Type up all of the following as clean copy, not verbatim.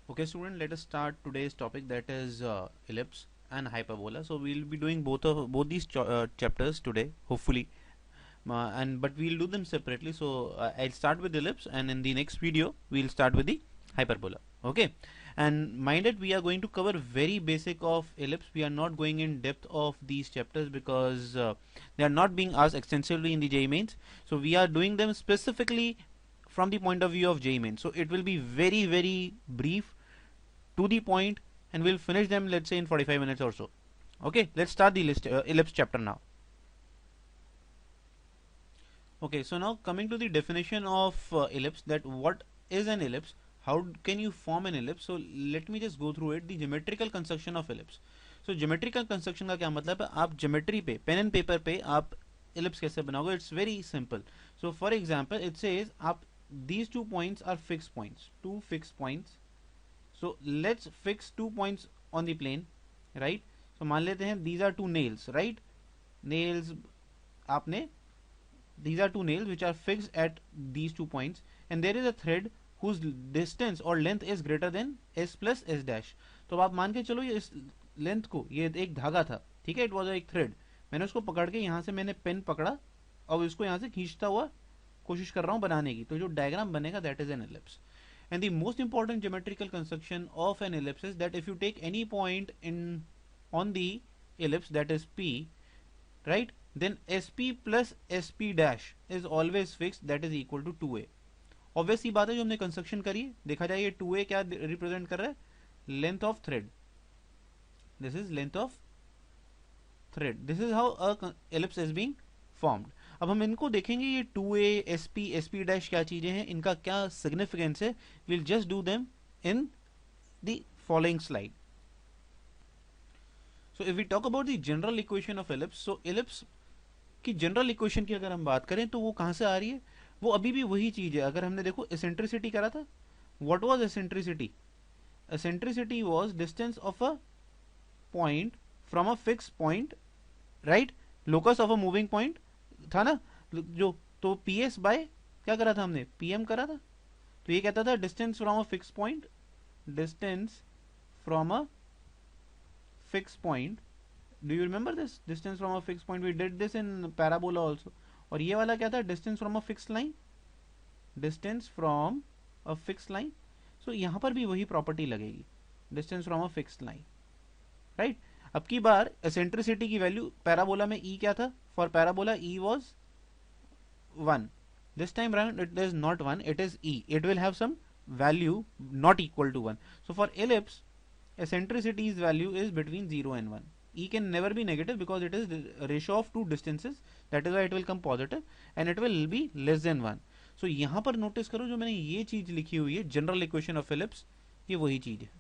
Okay, student, let us start today's topic, that is ellipse and hyperbola. So we'll be doing both these chapters today, hopefully, and but we'll do them separately. So I'll start with ellipse, and in the next video we'll start with the hyperbola. Okay, and mind it, we are going to cover very basic of ellipse. We are not going in depth of these chapters because they are not being asked extensively in the JEE Mains. So we are doing them specifically from the point of view of JEE Mains. So it will be very brief, to the point, and we'll finish them, let's say, in 45 minutes or so. Okay, let's start the ellipse chapter now. Okay, so now coming to the definition of ellipse, that what is an ellipse, how can you form an ellipse. So let me just go through it. The geometrical construction of ellipse. So geometrical construction का क्या मतलब है, आप geometry पे pen and paper पे आप ellipse कैसे बनाओगे. It's very simple. So for example, it says आप these 2 points are fixed points, 2 fixed points. So let's fix 2 points on the plane, right? So मान लेते हैं these are 2 nails, right? Nails आपने, these are 2 nails which are fixed at these 2 points, and there is a thread whose distance or length is greater than s plus s dash. तो आप मान के चलो ये इस लेंथ को, ये एक धागा था, ठीक है, इट वॉज एक थ्रेड. मैंने उसको पकड़ के यहाँ से मैंने पेन पकड़ा और इसको यहाँ से खींचता हुआ कोशिश कर रहा हूँ बनाने की. तो जो डायग्राम बनेगा that is an ellipse. And the most important geometrical construction of an ellipse is that if you take any point in on the ellipse, that is P, right, then SP plus SP dash is always fixed, that is equal to 2a. Obvious ही बात है, जो हमने construction करी है, देखा जाए ये 2a क्या रिप्रेजेंट कर रहा है, length of thread. This is length of thread. This is how a ellipse is being formed. अब हम इनको देखेंगे, ये 2a, SP, SP डैश क्या चीजें हैं, इनका क्या सिग्निफिकेंस है. We'll just do them in the following slide. So if we talk about the general equation of ellipse, so ellipse की जनरल इक्वेशन की अगर हम बात करें तो वो कहां से आ रही है, वो अभी भी वही चीज है. अगर हमने देखो एसेंट्रिसिटी करा था, what was eccentricity. Eccentricity was distance of a point from a fix point, right, locus of a moving point था ना जो. तो PS बाय क्या करा था हमने, PM करा था. तो ये कहता था distance from a fix point, distance from a fix point. Do you remember this, distance from a fix point, we did this in parabola also. और ये वाला क्या था, distance from a fix line, distance from a fix line. So यहां पर भी वही property लगेगी, distance from a fix line, right. अब की बार एसेंट्रिसिटी की वैल्यू पैराबोला में ई क्या था, for parabola E was 1. This time round it is not 1, it is e. It will have some value not equal to 1. So for ellipse, eccentricity's value is between 0 and 1. E can never be negative because it is the ratio of two distances. That is why it will come positive, and it will be less than 1. So यहाँ पर notice करो, जो मैंने ये चीज लिखी हुई है जनरल इक्वेशन ऑफ एलिप्स, ये वही चीज है,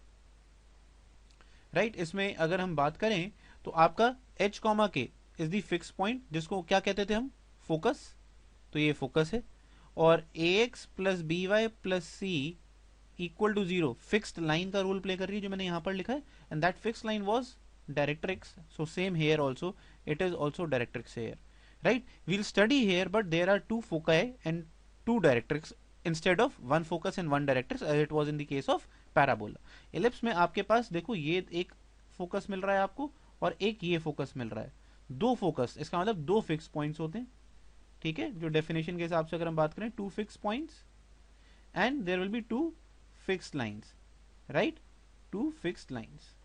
राइट. इसमें अगर हम बात करें तो आपका h, k is the fix point, जिसको क्या कहते थे हम, फोकस. तो ये फोकस है. और ax plus B Y plus C equal to 0 fixed line का रोल प्ले कर रही है, जो मैंने यहां पर लिखा है. And that fixed line was directrix. So same here also, it is also directrix here, right. We'll study here, but there are 2 foci and 2 directrix instead of 1 focus and 1 directrix, as it was in the case of parabola. Ellipse में आपके पास देखो, ये एक focus मिल रहा है आपको और एक ये फोकस मिल रहा है. 2 फोकस, इसका मतलब 2 फिक्स पॉइंट्स होते हैं, ठीक है. जो डेफिनेशन के हिसाब से अगर हम बात करें, 2 fix points and there will be 2 fixed lines, right, 2 fixed lines.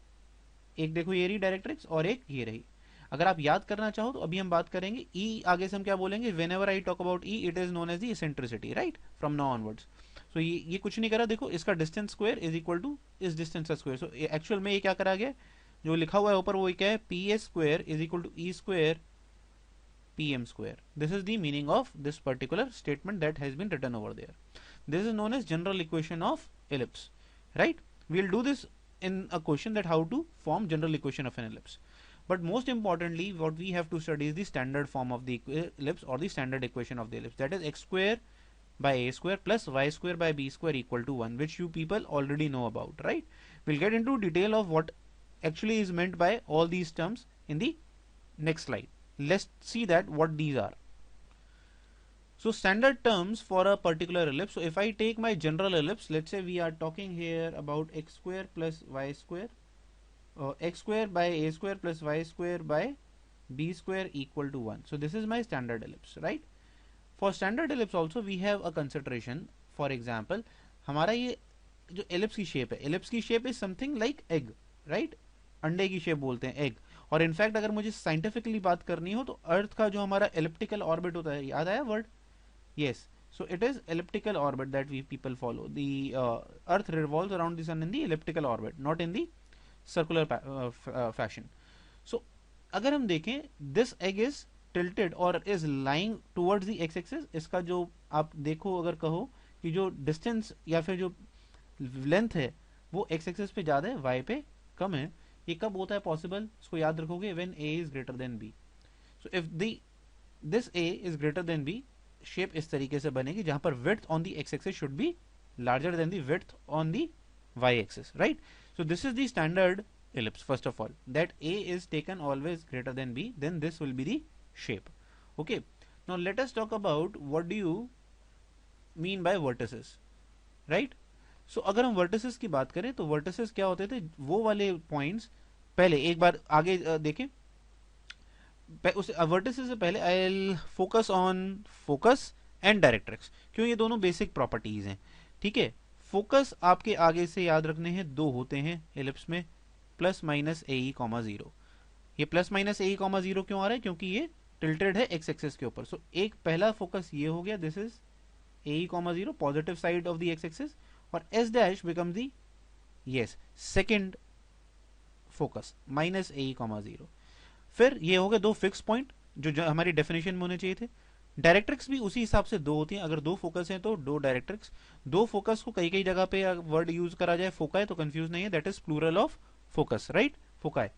एक देखो ये रही डायरेक्ट्रिक्स और एक ये रही. अगर आप याद करना चाहो तो अभी हम बात करेंगे ई, आगे से हम क्या बोलेंगे, whenever I talk about E it is known as the eccentricity, right, from now onwards. So ये कुछ नहीं करा, देखो इसका distance square is equal to इस डिस्टेंस का स्क्वायर. सो एक्चुअल में ये क्या करा गया, जो लिखा हुआ है ऊपर वो क्या है, P A square is equal to E square PM square. This is the meaning of this particular statement that has been written over there. This is known as general equation of ellipse, right. We'll do this in a question, that how to form general equation of an ellipse. But most importantly, what we have to study is the standard form of the ellipse, or the standard equation of the ellipse, that is x square by a square plus y square by b square equal to 1, which you people already know about, right. We'll get into detail of what actually is meant by all these terms in the next slide. Let's see that what these are. So standard terms for a particular ellipse. So if I take my general ellipse, let's say we are talking here about x square plus y square, x square by a square plus y square by b square equal to 1. So this is my standard ellipse, right? For standard ellipse also we have a consideration. For example, हमारा ये जो ellipse की shape है, ellipse की shape is something like egg, right? अंडे की shape बोलते हैं egg. और इनफैक्ट अगर मुझे साइंटिफिकली बात करनी हो तो अर्थ का जो हमारा एलिप्टिकल ऑर्बिट होता है, याद आया word? Yes, so it is elliptical orbit that we people follow. The earth revolves around the sun in the elliptical orbit, not in the circular fashion. So अगर हम देखें, this egg is tilted or is lying towards the x axis. इसका जो आप देखो, अगर कहो कि जो distance या फिर जो length है वो x axis पे ज़्यादा है, y पे कम है, ये कब होता है पॉसिबल? इसको याद रखोगे, when a is greater than b. So if this a is greater than b, shape इस तरीके से बनेगी जहां पर width on the x axis should be larger than the width on the y axis, right? So this is the standard ellipse. First of all, that a is taken always greater than b, then this will be the shape. Okay, now let us talk about what do you mean by vertices, right? So अगर हम vertices की बात करें तो vertices क्या होते थे? वो वाले points, पहले एक बार आगे देखें, उस वर्टिसेस से पहले I will focus on focus and directrix, क्यों? ये दोनों बेसिक प्रॉपर्टीज हैं, ठीक है? फोकस आपके आगे से याद रखने हैं, दो होते हैं एलिप्स में, plus minus A E comma zero. ये plus minus A E comma zero क्यों आ रहा है? क्योंकि ये टिल्टेड है एक्स एक्सिस के ऊपर. सो एक पहला फोकस ये हो गया, this is A E comma zero, positive side of the X axis, और S dash become the yes second focus minus A E comma zero. फिर ये हो गए दो फिक्स पॉइंट जो हमारी डेफिनेशन में होने चाहिए थे. डायरेक्ट्रिक्स भी उसी हिसाब से दो होती हैं. अगर दो फोकस हैं तो दो डायरेक्ट्रिक्स. दो फोकस को कई कई जगह पे वर्ड यूज करा जाए फोकाई तो कंफ्यूज नहीं है, that is plural of focus, right? Foci.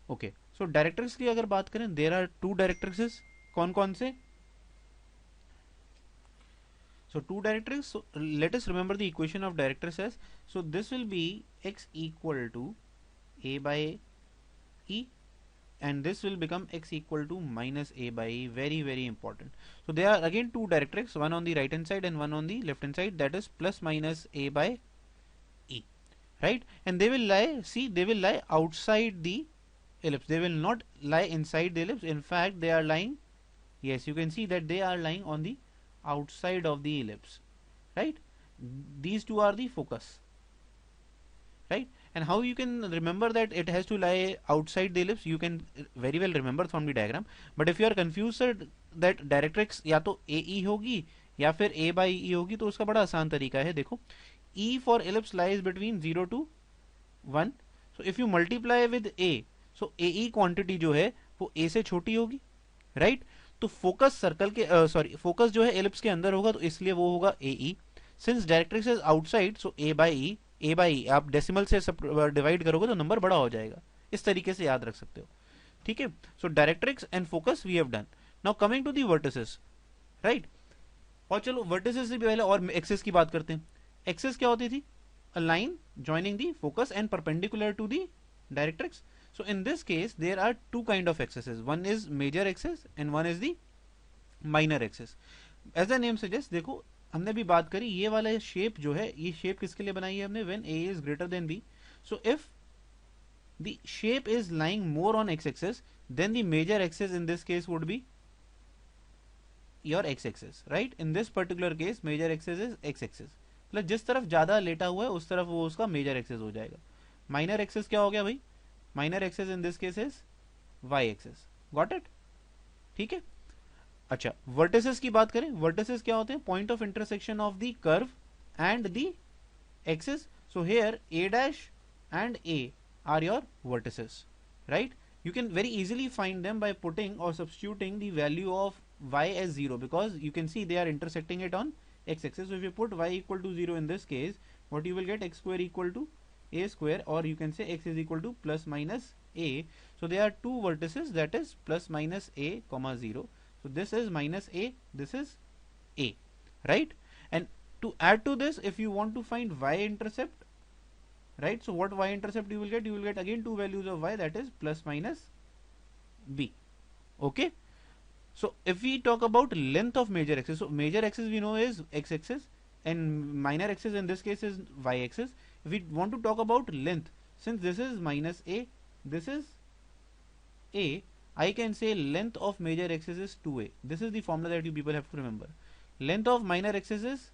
Okay, so directrix की अगर बात करें, देयर आर टू डायरेक्ट्रिक्सेस. कौन कौन से? So two directrix, so let us remember the equation of directrix as, so this will be x equal to a by e, and this will become x equal to minus a by e. Very very important. So there are again two directrix, one on the right hand side and one on the left hand side, that is plus minus a by e, right? And they will lie, see, they will lie outside the ellipse, they will not lie inside the ellipse. In fact they are lying, yes, you can see that they are lying on the outside of the ellipse, right? These two are the focus, right? And how you can remember that it has to lie outside the ellipse? You can very well remember from the diagram. But if you are confused that directrix या तो ए ई होगी या फिर ए by ई होगी, तो उसका बड़ा आसान तरीका है. देखो, E for ellipse lies between 0 to 1. So if you multiply with A, so A E quantity जो है वो ए से छोटी होगी, राइट? तो फोकस सर्कल के सॉरी फोकस जो है एलिप्स के अंदर होगा, तो इसलिए वो होगा A E. Since directrix is outside, so A by E, A by E आप डेसिमल से डिवाइड करोगे तो नंबर बड़ा हो जाएगा. इस तरीके से याद रख सकते हो, ठीक है? So directrix and focus we have done. Now coming to the vertices, right? और चलो वर्टिसेस से भी पहले और एक्सिस की बात करते हैं. एक्सिस क्या होती थी? A line joining the focus and perpendicular to the directrix. So in this case there are two kind of axes. One is major axis and one is the minor axis. As the name suggests, देखो हमने भी बात करी, ये वाला shape जो है, ये शेप किसके लिए बनाई है हमने? When a is greater than b. So if the shape is lying more on x axis, then the major axis in this case would be your x axis, right? In this particular case major axis is x axis. मतलब जिस तरफ ज्यादा लेटा हुआ है उस तरफ वो उसका मेजर एक्सिस हो जाएगा. माइनर एक्सिस क्या हो गया भाई? Minor axis in this case is Y axis. Got it? ठीक है. अच्छा, वर्टिसेस की बात करें. वर्टिसेस क्या होते हैं? Point of intersection of the curve and the axis. So here A dash and A R your vertices, right? You can very easily find them by putting or substituting the value of y as 0, because you can see they are intersecting it on x axis. So if you put y equal to 0 in this case, what you will get? X square equal to a square, or you can say x is equal to plus minus a. So there are two vertices, that is plus minus a comma 0. So this is minus a, this is a, right? And to add to this, if you want to find y intercept, right, so what y intercept you will get? You will get again two values of y, that is plus minus b. Okay, So if we talk about length of major axis, so major axis we know is x axis and minor axis in this case is y axis. If we want to talk about length, since this is minus a, this is a, I can say length of major axis is 2a. This is the formula that you people have to remember. Length of minor axis is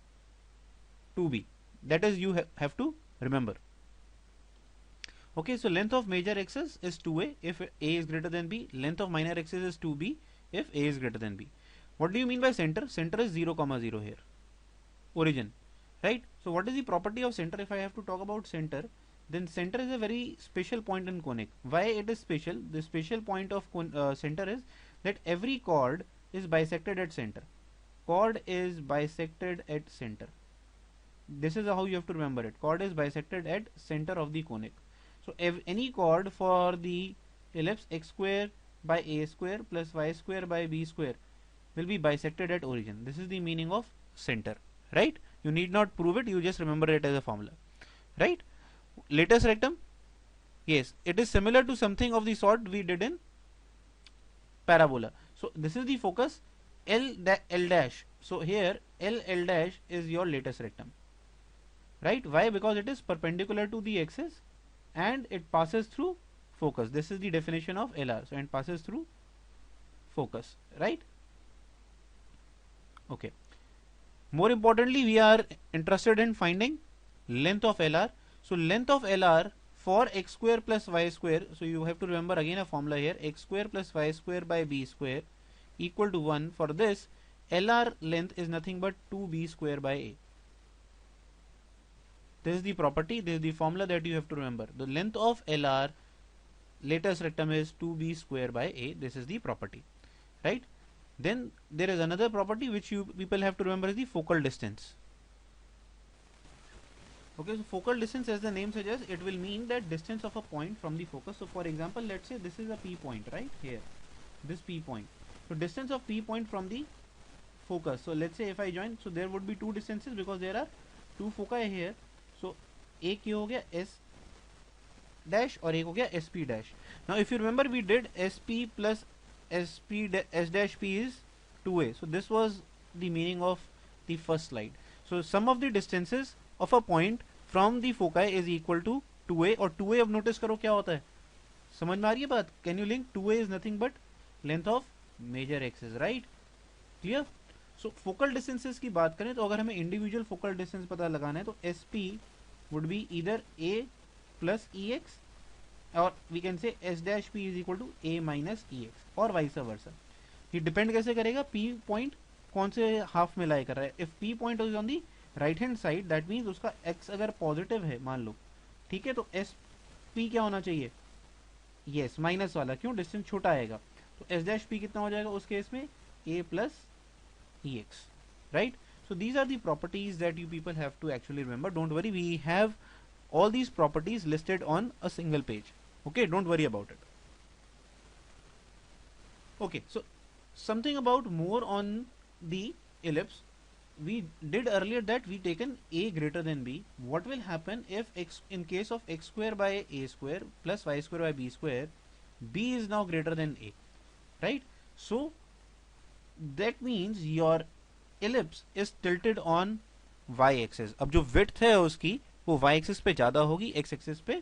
2b. That is you have to remember. Okay, so length of major axis is 2a if a is greater than b. Length of minor axis is 2b if a is greater than b. What do you mean by center? Center is 0, 0 here. Origin, right? So what is the property of center? If I have to talk about center, then center is a very special point in conic. Why it is special? The special point of center is that every chord is bisected at center. Chord is bisected at center. This is how you have to remember it. Chord is bisected at center of the conic. So any chord for the ellipse x square by a square plus y square by b square will be bisected at origin. This is the meaning of center, right? You need not prove it, you just remember it as a formula, right? Latus rectum, yes, it is similar to something of the sort we did in parabola. So this is the focus L dash. So here L dash is your latus rectum, right? Why? Because it is perpendicular to the axis and it passes through focus. This is the definition of LR. So and passes through focus, right? Okay. More importantly, we are interested in finding length of LR. So length of LR for x square plus y square. So you have to remember again a formula here: x square plus y square by b square equal to 1. For this, LR length is nothing but 2b square by a. This is the property, this is the formula that you have to remember. The length of LR latus rectum is 2b square by a. This is the property, right? Then there is another property which you people have to remember, is the focal distance. Okay, so focal distance, as the name suggests, it will mean that distance of a point from the focus. So for example, let's say this is a P point, right here, this P point. So distance of P point from the focus. So let's say if I join, so there would be two distances because there are two foci here. So एक ये हो गया S dash और एक हो गया SP dash. Now if you remember, we did SP plus S dash P is 2a. So this was the meaning of the first slide. So sum of the distances of a point from the foci is equal to 2a. और 2a अब notice करो क्या होता है, समझ में आ रही है बात? Can you link? 2a is nothing but length of major axis, right? Clear? So focal distances की बात करें तो अगर हमें individual focal distance पता लगाना है तो SP would be either a plus ex or we can say S dash P is equal to a minus ex और vice versa. ये depend कैसे करेगा? P point कौन से हाफ में लाई कर रहा है. If P point is on the right hand side, that means उसका x अगर पॉजिटिव है मान लो, ठीक है, तो एस पी क्या होना चाहिए? यस, माइनस वाला. क्यों? डिस्टेंस छोटा आएगा. तो एस डैश पी कितना हो जाएगा उस केस में? A plus E X, right? So these are the properties that you people have to actually remember. Don't worry, we have all these properties listed on a single page. Okay, don't worry about it. Okay, so something about more on the ellipse. We did earlier that we taken a greater than b. What will happen if x, in case of x square by a square plus y square by b square, b is now greater than a, right? So that means your ellipse is tilted on y axis. अब जो width है उसकी वो y axis पे ज्यादा होगी, x axis पे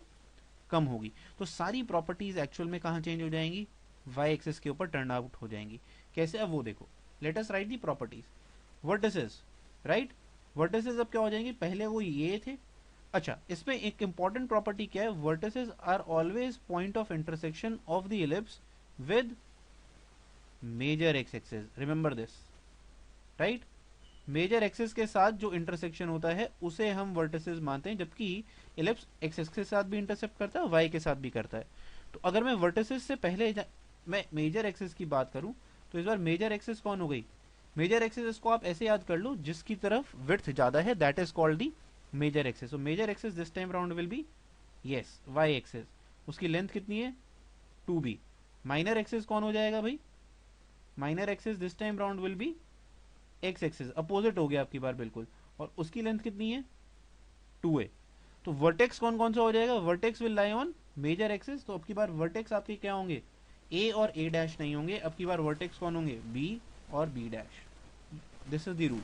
कम होगी. तो सारी properties actual में कहाँ change हो जाएंगी? y axis के ऊपर turn out हो जाएंगी. कैसे? अब वो देखो. Let us write the properties. Vertices, right? Vertices अब क्या हो जाएंगे? पहले वो ये थे. अच्छा, इसमें एक इंपॉर्टेंट प्रॉपर्टी क्या है? Vertices are always point of intersection of the ellipse with major X axis. Remember this, right? Major axis के साथ जो इंटरसेक्शन होता है उसे हम वर्टिसेस मानते हैं, जबकि इलिप्स एक्सिस के साथ भी इंटरसेक्ट करता है, वाई के साथ भी करता है. तो अगर मैं वर्टिसेस से पहले मैं मेजर एक्सिस की बात करूं तो इस बार मेजर एक्सिस कौन हो गई? मेजर एक्सिस इसको आप ऐसे याद कर लो, जिसकी तरफ विड्थ ज्यादा है, that is called the major axis. So major axis this time round will be yes Y axis. उसकी लेंथ कितनी है? 2b. माइनर एक्सिस कौन हो जाएगा भाई? Minor axis this time round will be X axis. Opposite हो गया आपकी बार बिल्कुल. और उसकी लेंथ कितनी है? 2a. तो वर्टेक्स कौन कौन सा हो जाएगा? Vertex will lie on major axis. तो अब की बार वर्टेक्स आपके क्या होंगे? ए और ए डैश नहीं होंगे, अब की बार वर्टेक्स कौन होंगे, बी और B dash. This is the rule.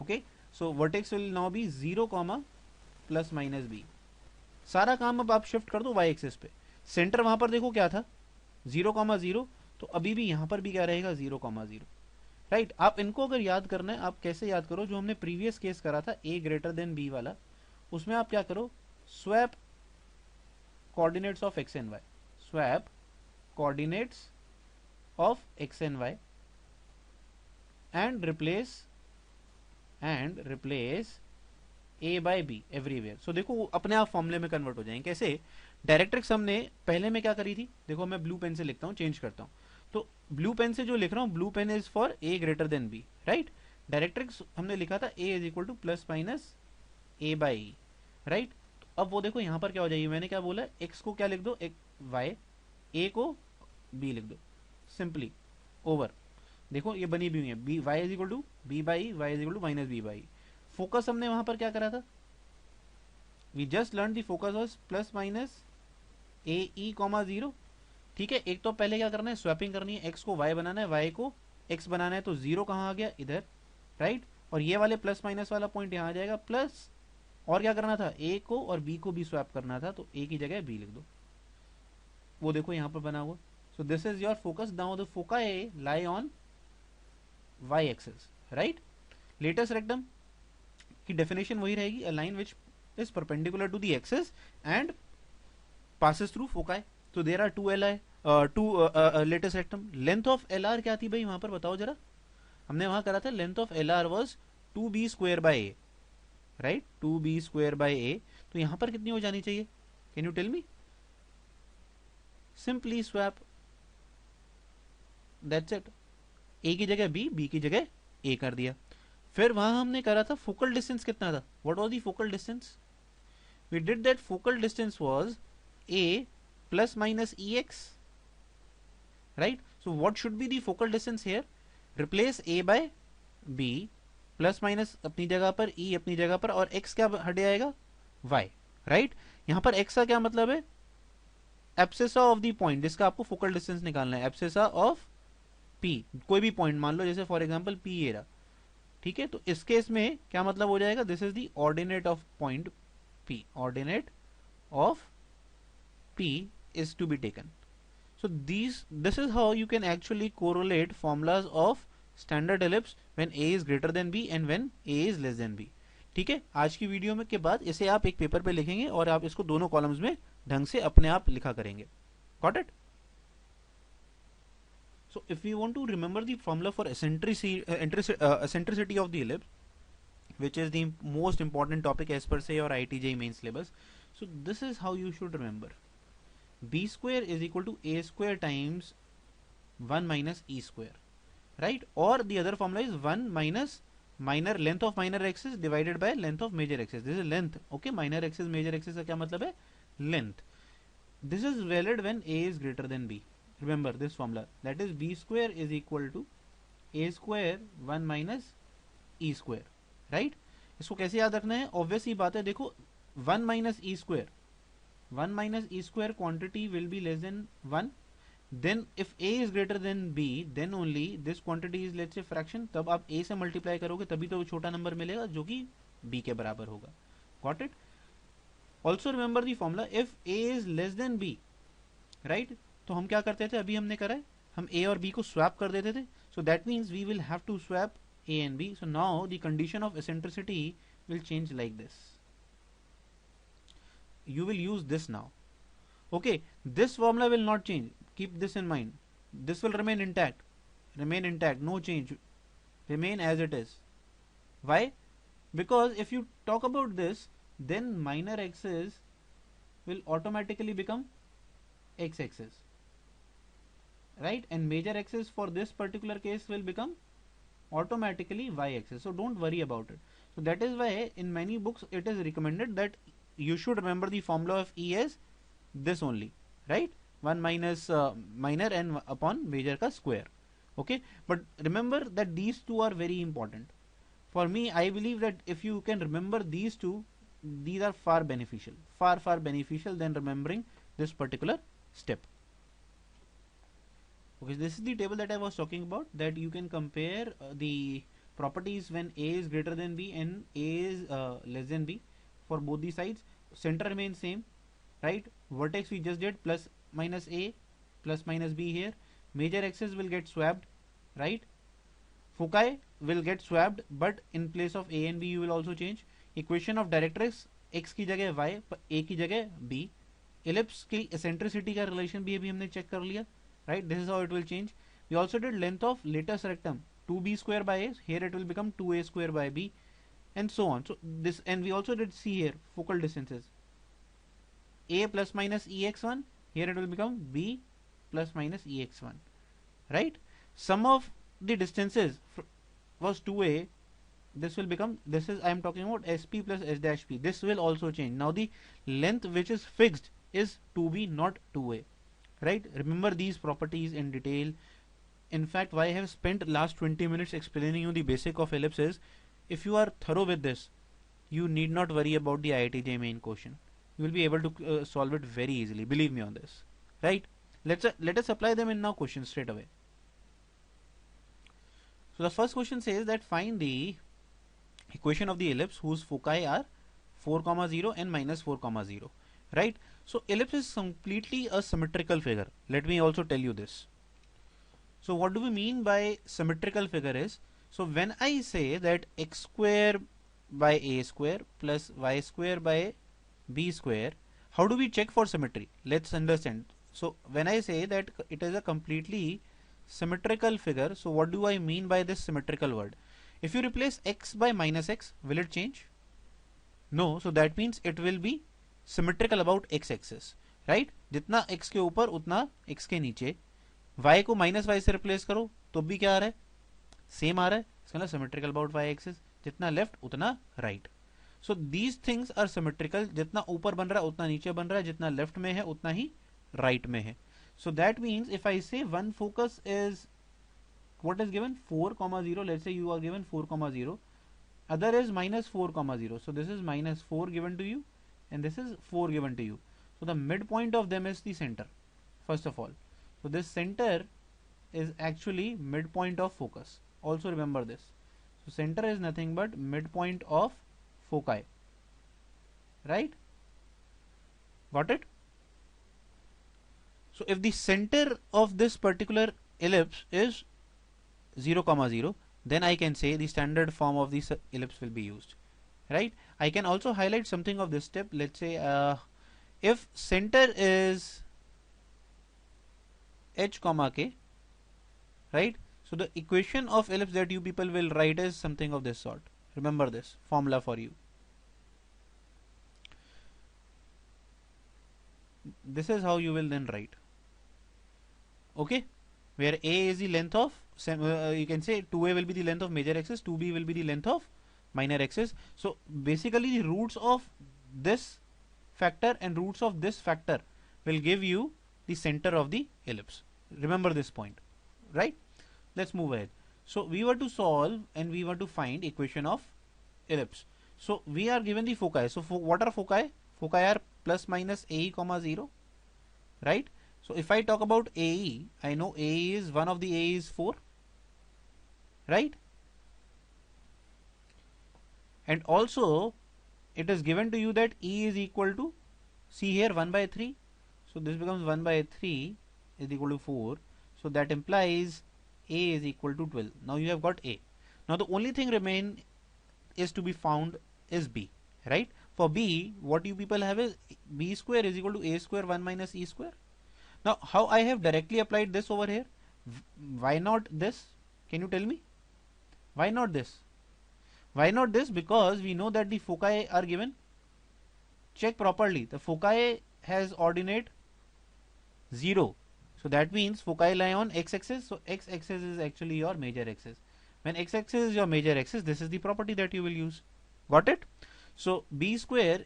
Okay, so vertex will now be 0 comma plus minus B. सारा काम अब आप शिफ्ट कर दो वाई एक्सिस पे. सेंटर वहां पर देखो क्या था, 0,0, तो अभी भी यहां पर भी क्या रहेगा, 0,0. राइट, आप इनको अगर याद करना है, आप कैसे याद करो, जो हमने प्रीवियस केस करा था ए ग्रेटर देन बी वाला, उसमें आप क्या करो, swap coordinates of X and Y, swap coordinates of X and Y and replace A by B everywhere. So देखो वो अपने आप फॉर्मूले में कन्वर्ट हो जाएंगे. कैसे, डायरेक्ट्रिक्स हमने पहले में क्या करी थी, देखो मैं ब्लू पेन से लिखता हूँ, चेंज करता हूँ. तो ब्लू पेन से जो लिख रहा हूँ, blue pen is for A greater than B. Right, directrix हमने लिखा था A is equal to plus minus A by E. Right, अब वो देखो यहाँ पर क्या हो जाएगी, मैंने क्या बोला, एक्स को क्या लिख दो, एक वाई, ए को बी लिख दो, सिंपली ओवर. देखो ये बनी भी हुई है, B Y is equal to B by, Y is equal to minus B by. Focus हमने वहां पर क्या करा था, we just learn the focus was plus minus A E comma 0. ठीक है, एक तो पहले क्या करना है, स्वैपिंग करनी है, एक्स को वाई बनाना है, वाई को एक्स बनाना है, तो 0 कहाँ आ गया, इधर. राइट, और ये वाले प्लस माइनस वाला पॉइंट यहाँ आ जाएगा, प्लस और क्या करना था, ए को और बी को भी स्वैप करना था, तो ए की जगह बी लिख दो. वो देखो यहाँ पर बना हुआ. So this is your focus. Now the foci lie on Y axis. Right, latus rectum की डेफिनेशन वही रहेगी, a line which is perpendicular to the axis and passes through foci. So there are two LI, two latest rectum. Length of LR क्या थी भाई वहां पर, बताओ जरा. हमने वहां करा था length of LR was 2b square by a. Right, 2b square by a. तो यहां पर कितनी हो जानी चाहिए, can you tell me. Simply swap, that's it. A की जगह बी, बी की जगह ए कर दिया. फिर वहां हमने करा था फोकल डिस्टेंस कितना था, what was the focal distance, we did that focal distance was a plus minus ex. Right, so what should be the focal distance here, replace a by b, plus minus अपनी जगह पर, e अपनी जगह पर, और x क्या हट जाएगा, y. राइट, यहाँ पर x का क्या मतलब है, एब्सेसा ऑफ द पॉइंट जिसका आपको फोकल डिस्टेंस निकालना है, एब्सेसा ऑफ p, कोई भी पॉइंट मान लो, जैसे फॉर एग्जांपल p ये रहा. ठीक है, तो इस केस में क्या मतलब हो जाएगा, this is the ordinate of point p, ordinate of P is to be taken. So this is how you can actually correlate formulas of standard ellipse when A is greater than B and when A is less than B. ठीक है, आज की video में के बाद इसे आप एक पेपर पे लिखेंगे और आप इसको दोनों कॉलम्स में ढंग से अपने आप लिखा करेंगे. Got it? So if we want to remember the formula for eccentricity of the ellipse, which is the most important topic as per say your IIT main syllabus, so this is how you should remember. B square is equal to A square times 1 minus E square. Right, or the other formula is 1 minus minor length of minor axis divided by length of major axis. This is length. Okay, minor axis major axis का क्या मतलब है, length. This is valid when A is greater than B. Remember this formula, that is B square is equal to A square 1 minus E square. Right, इसको कैसे याद रखना है, obvious ही बात है. देखो 1 minus E square, 1 minus E square quantity will be less than 1. Then if A is greater than B, then only this quantity is let's say fraction. तब आप A से मल्टीप्लाई करोगे तभी तो छोटा नंबर मिलेगा जो कि B के बराबर होगा. Got it? Also remember the formula, if A is less than B, right? तो हम क्या करते थे, अभी हमने करा है, हम A और B को swap कर देते थे. So that means we will have to swap A and B. So now the condition of eccentricity will change like this. You will use this now. Okay, this formula will not change, keep this in mind. This will remain intact, no change, remain as it is. Why? Because if you talk about this, then minor axis will automatically become x axis, right, and major axis for this particular case will become automatically y axis. So don't worry about it. So that is why in many books it is recommended that you should remember the formula of E as this only, right, 1 minus minor and upon major ka square. Okay, but remember that these two are very important. For me, I believe that if you can remember these two, these are far beneficial, far beneficial than remembering this particular step. Okay, this is the table that I was talking about, that you can compare the properties when a is greater than b and a is less than b for both the sides. Center remains same, right? Vertex we just did, plus minus a plus minus b here. Major axis will get swapped, right? Foci will get swapped, but in place of a and b you will also change. Equation of directrix x की जगह y, a की जगह b. Ellipse की eccentricity का relation भी अभी हमने check कर लिया, right? This is how it will change. We also did length of latus rectum, 2b square by a. Here it will become 2a square by b, and so on. So this, and we also did see here focal distances. A plus minus ex1. Here it will become b plus minus ex1, right? Sum of the distances was 2a. This will become, this is I am talking about sp plus s dash p. This will also change. Now the length which is fixed is 2b, not 2a, right? Remember these properties in detail. In fact, why I have spent last 20 minutes explaining you the basic of ellipses. If you are thorough with this, you need not worry about the IIT main question. You will be able to solve it very easily. Believe me on this, right? Let us apply them in now questions straight away. So the first question says that find the equation of the ellipse whose foci are 4, 0 and minus 4, 0, right? So ellipse is completely a symmetrical figure. Let me also tell you this. So what do we mean by symmetrical figure is, so when I say that x square by a square plus y square by b square, how do we check for symmetry? Let's understand. So when I say that it is a completely symmetrical figure, so what do I mean by this symmetrical word? If you replace x by minus x, will it change? No. So that means it will be symmetrical about x axis, right? जितना x के ऊपर उतना x के नीचे. y को minus y से replace करो तो भी क्या आ रहा है? सेम आ रहा है. इसका मतलब सिमेट्रिकल अबाउट y एक्सिस. जितना लेफ्ट उतना right. So these things are symmetrical. जितना ऊपर बन रहा है उतना नीचे बन रहा है. जितना लेफ्ट में है उतना ही राइट में है. So that means if I say one focus is, what is given, 4, 0, let's say you are given 4, 0, other is minus 4, 0, so this is minus 4 given to you and this is 4 given to you. So the midpoint of them is the center, first of all. So this center is actually midpoint of focus. Also remember this. So center is nothing but midpoint of foci, right? Got it? So if the center of this particular ellipse is 0, 0, then I can say the standard form of this ellipse will be used, right? I can also highlight something of this step. Let's say if center is h, k, right? So the equation of ellipse that you people will write is something of this sort. Remember this formula for you. This is how you will then write. Okay, where a is the length of, you can say 2a will be the length of major axis, 2b will be the length of minor axis. So basically the roots of this factor and roots of this factor will give you the center of the ellipse. Remember this point, right? Let's move ahead. So we were to solve and we were to find equation of ellipse. So we are given the foci. So what are foci? Foci are plus minus a, 0, right? So if I talk about AE, I know AE is, one of the A is 4, right? And also it is given to you that E is equal to, see here, 1 by 3. So this becomes 1 by 3 is equal to 4. So that implies A is equal to 12. Now you have got A. Now the only thing remain is to be found is B, right? For B, what you people have is B square is equal to A square 1 minus E square. Now how I have directly applied this over here? Why not this? Can you tell me? Why not this? Why not this? Because we know that the foci are given. Check properly. The foci has ordinate 0. So that means foci lie on x-axis. So x-axis is actually your major axis. When x-axis is your major axis, this is the property that you will use. Got it? So B square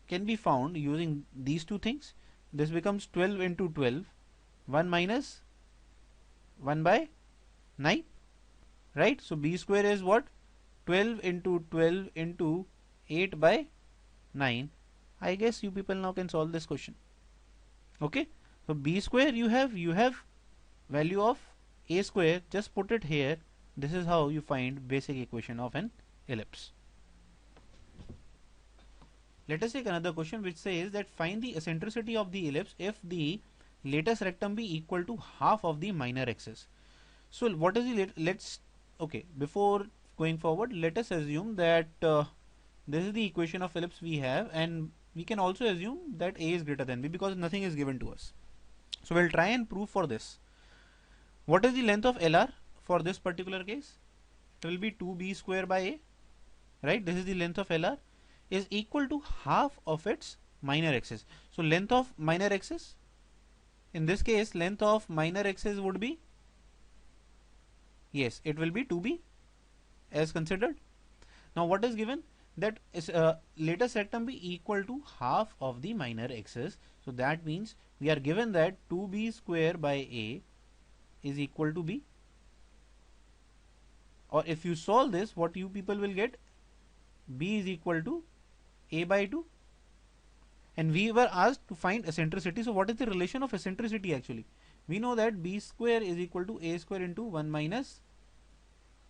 can be found using these two things. This becomes 12 into 12, 1 minus 1 by 9, right? So B square is what? 12 into 12 into 8 by 9. I guess you people now can solve this question. Okay? So B square you have value of a square, just put it here. This is how you find basic equation of an ellipse. Let us take another question which says that find the eccentricity of the ellipse if the latest rectum be equal to half of the minor axis. So what is the let's okay, before going forward, let us assume that this is the equation of ellipse we have, and we can also assume that a is greater than b because nothing is given to us. So we'll try and prove for this. What is the length of LR for this particular case? It will be 2b square by a, right? This is the length of LR is equal to half of its minor axis. So length of minor axis, in this case length of minor axis would be, yes, it will be 2b as considered. Now what is given? That is latest rectum be equal to half of the minor axis. So that means we are given that 2b square by a is equal to b. Or if you solve this, what you people will get? B is equal to a by 2. And we were asked to find eccentricity. So what is the relation of eccentricity actually? We know that b square is equal to a square into 1 minus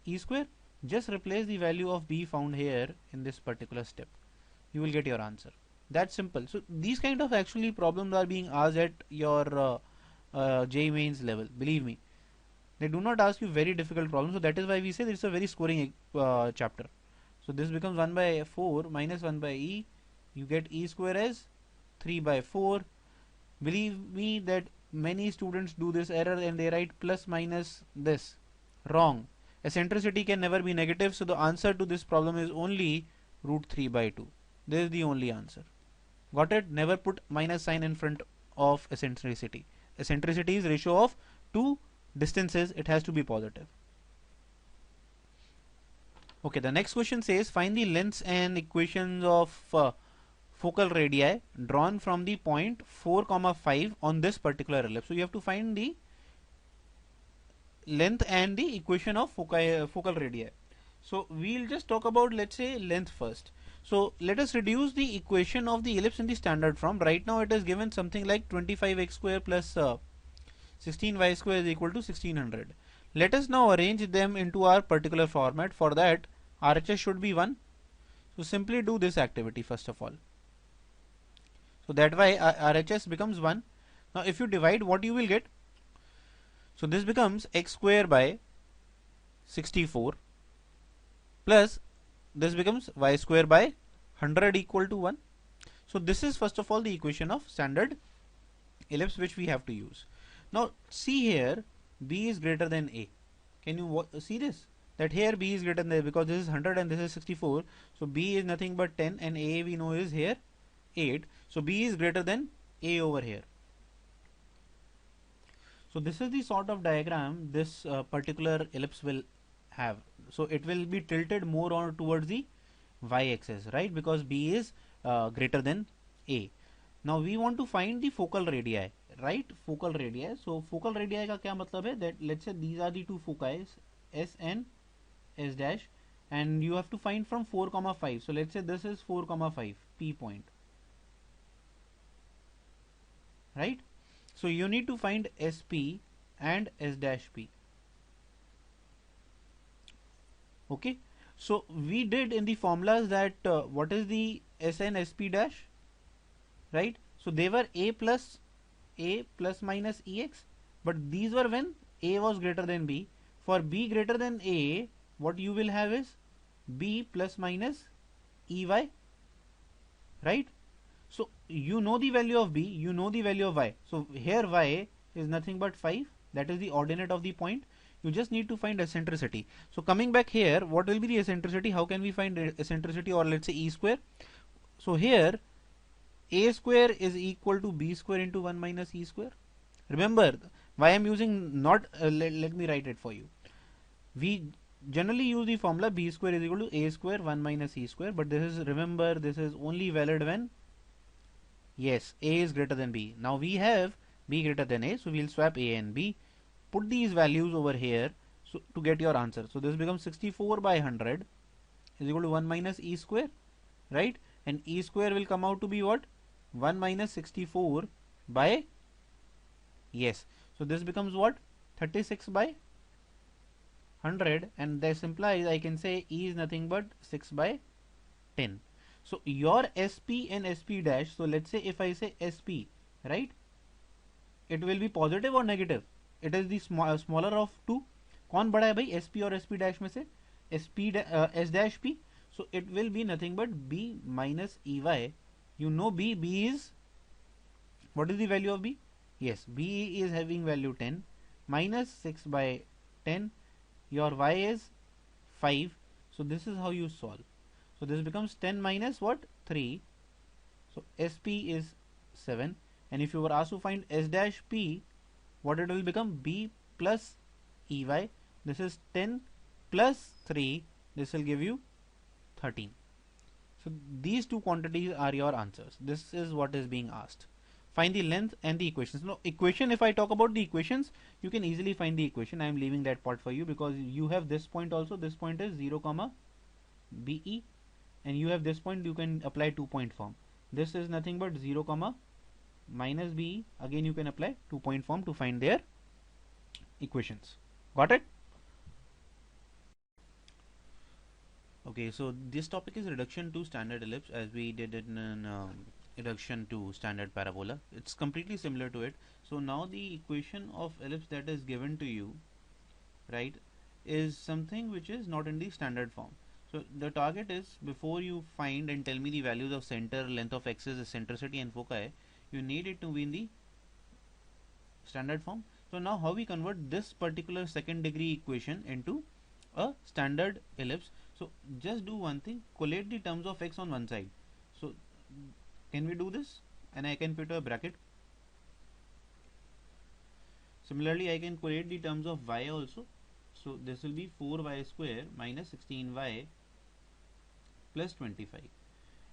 e square. Just replace the value of b found here in this particular step. You will get your answer. That's simple. So these kind of actually problems are being asked at your JEE Mains level. Believe me, they do not ask you very difficult problems. So that is why we say it's a very scoring chapter. So this becomes 1 by 4 minus 1 by e. You get e square as 3 by 4. Believe me that many students do this error and they write plus minus this. Wrong. Eccentricity can never be negative, so the answer to this problem is only root 3 by 2. This is the only answer. Got it? Never put minus sign in front of eccentricity. Eccentricity is ratio of two distances. It has to be positive. Okay, the next question says find the lengths and equations of focal radii drawn from the point 4, 5 on this particular ellipse. So you have to find the length and the equation of focal radii. So we'll just talk about, let's say, length first. So let us reduce the equation of the ellipse in the standard form. Right now it is given something like 25x square plus 16y square is equal to 1600. Let us now arrange them into our particular format. For that, RHS should be 1. So simply do this activity first of all. So that way RHS becomes 1. Now if you divide, what you will get? So this becomes x square by 64 plus this becomes y square by 100 equal to 1. So this is first of all the equation of standard ellipse which we have to use. Now see here, b is greater than a. Can you see this? That here b is greater than a because this is 100 and this is 64. So b is nothing but 10 and a we know is here 8. So b is greater than a over here. So this is the sort of diagram this particular ellipse will have. So it will be tilted more on towards the y-axis, right? Because b is greater than a. Now we want to find the focal radii, right? Focal radii. So focal radii का क्या मतलब है? That let's say these are the two foci, s and s dash, and you have to find from 4, 5. So let's say this is 4, 5, p point, right? So you need to find SP and S dash P. Okay. So we did in the formulas that what is the S and SP dash, right? So they were A plus minus EX, but these were when A was greater than B. For B greater than A, what you will have is B plus minus EY, right? So you know the value of b, you know the value of y. So here y is nothing but 5. That is the ordinate of the point. You just need to find eccentricity. So coming back here, what will be the eccentricity? How can we find eccentricity, or let's say e square? So here a square is equal to b square into 1 minus e square. Remember, why I'm using not, let me write it for you. We generally use the formula b square is equal to a square 1 minus e square, but this is, remember, this is only valid when, yes, a is greater than b. Now we have b greater than a, so we'll swap a and b, put these values over here so to get your answer. So this becomes 64 by 100 is equal to 1 minus e square, right? And e square will come out to be what? 1 minus 64 by, yes. So this becomes what? 36 by 100, and this implies I can say E is nothing but 6 by 10. So your SP and SP dash, so let's say if I say SP, right, it will be positive or negative? It is the smaller of two. कौन बड़ा है भाई, SP और SP dash में से? S dash P. So it will be nothing but B minus EY. You know B is, what is the value of B? Yes, B is having value 10 minus 6 by 10. Your Y is 5. So this is how you solve. So this becomes 10 minus what? 3. So SP is 7. And if you were asked to find S dash P, what it will become? B plus EY. This is 10 plus 3. This will give you 13. So these two quantities are your answers. This is what is being asked. Find the length and the equations. No, equation, if I talk about the equations, you can easily find the equation. I am leaving that part for you because you have this point also. This point is 0 comma BE, and you have this point, you can apply 2-point form. This is nothing but 0 comma minus BE. Again you can apply 2-point form to find their equations. Got it? Okay, so this topic is reduction to standard ellipse, as we did it in reduction to standard parabola. It's completely similar to it. So now the equation of ellipse that is given to you, right, is something which is not in the standard form. So the target is, before you find and tell me the values of center, length of axis, eccentricity and foci, you need it to be in the standard form. So now how we convert this particular second degree equation into a standard ellipse? So just do one thing, collate the terms of x on one side. So can we do this? And I can put a bracket. Similarly, I can collate the terms of y also. So this will be 4y square minus 16y plus 25.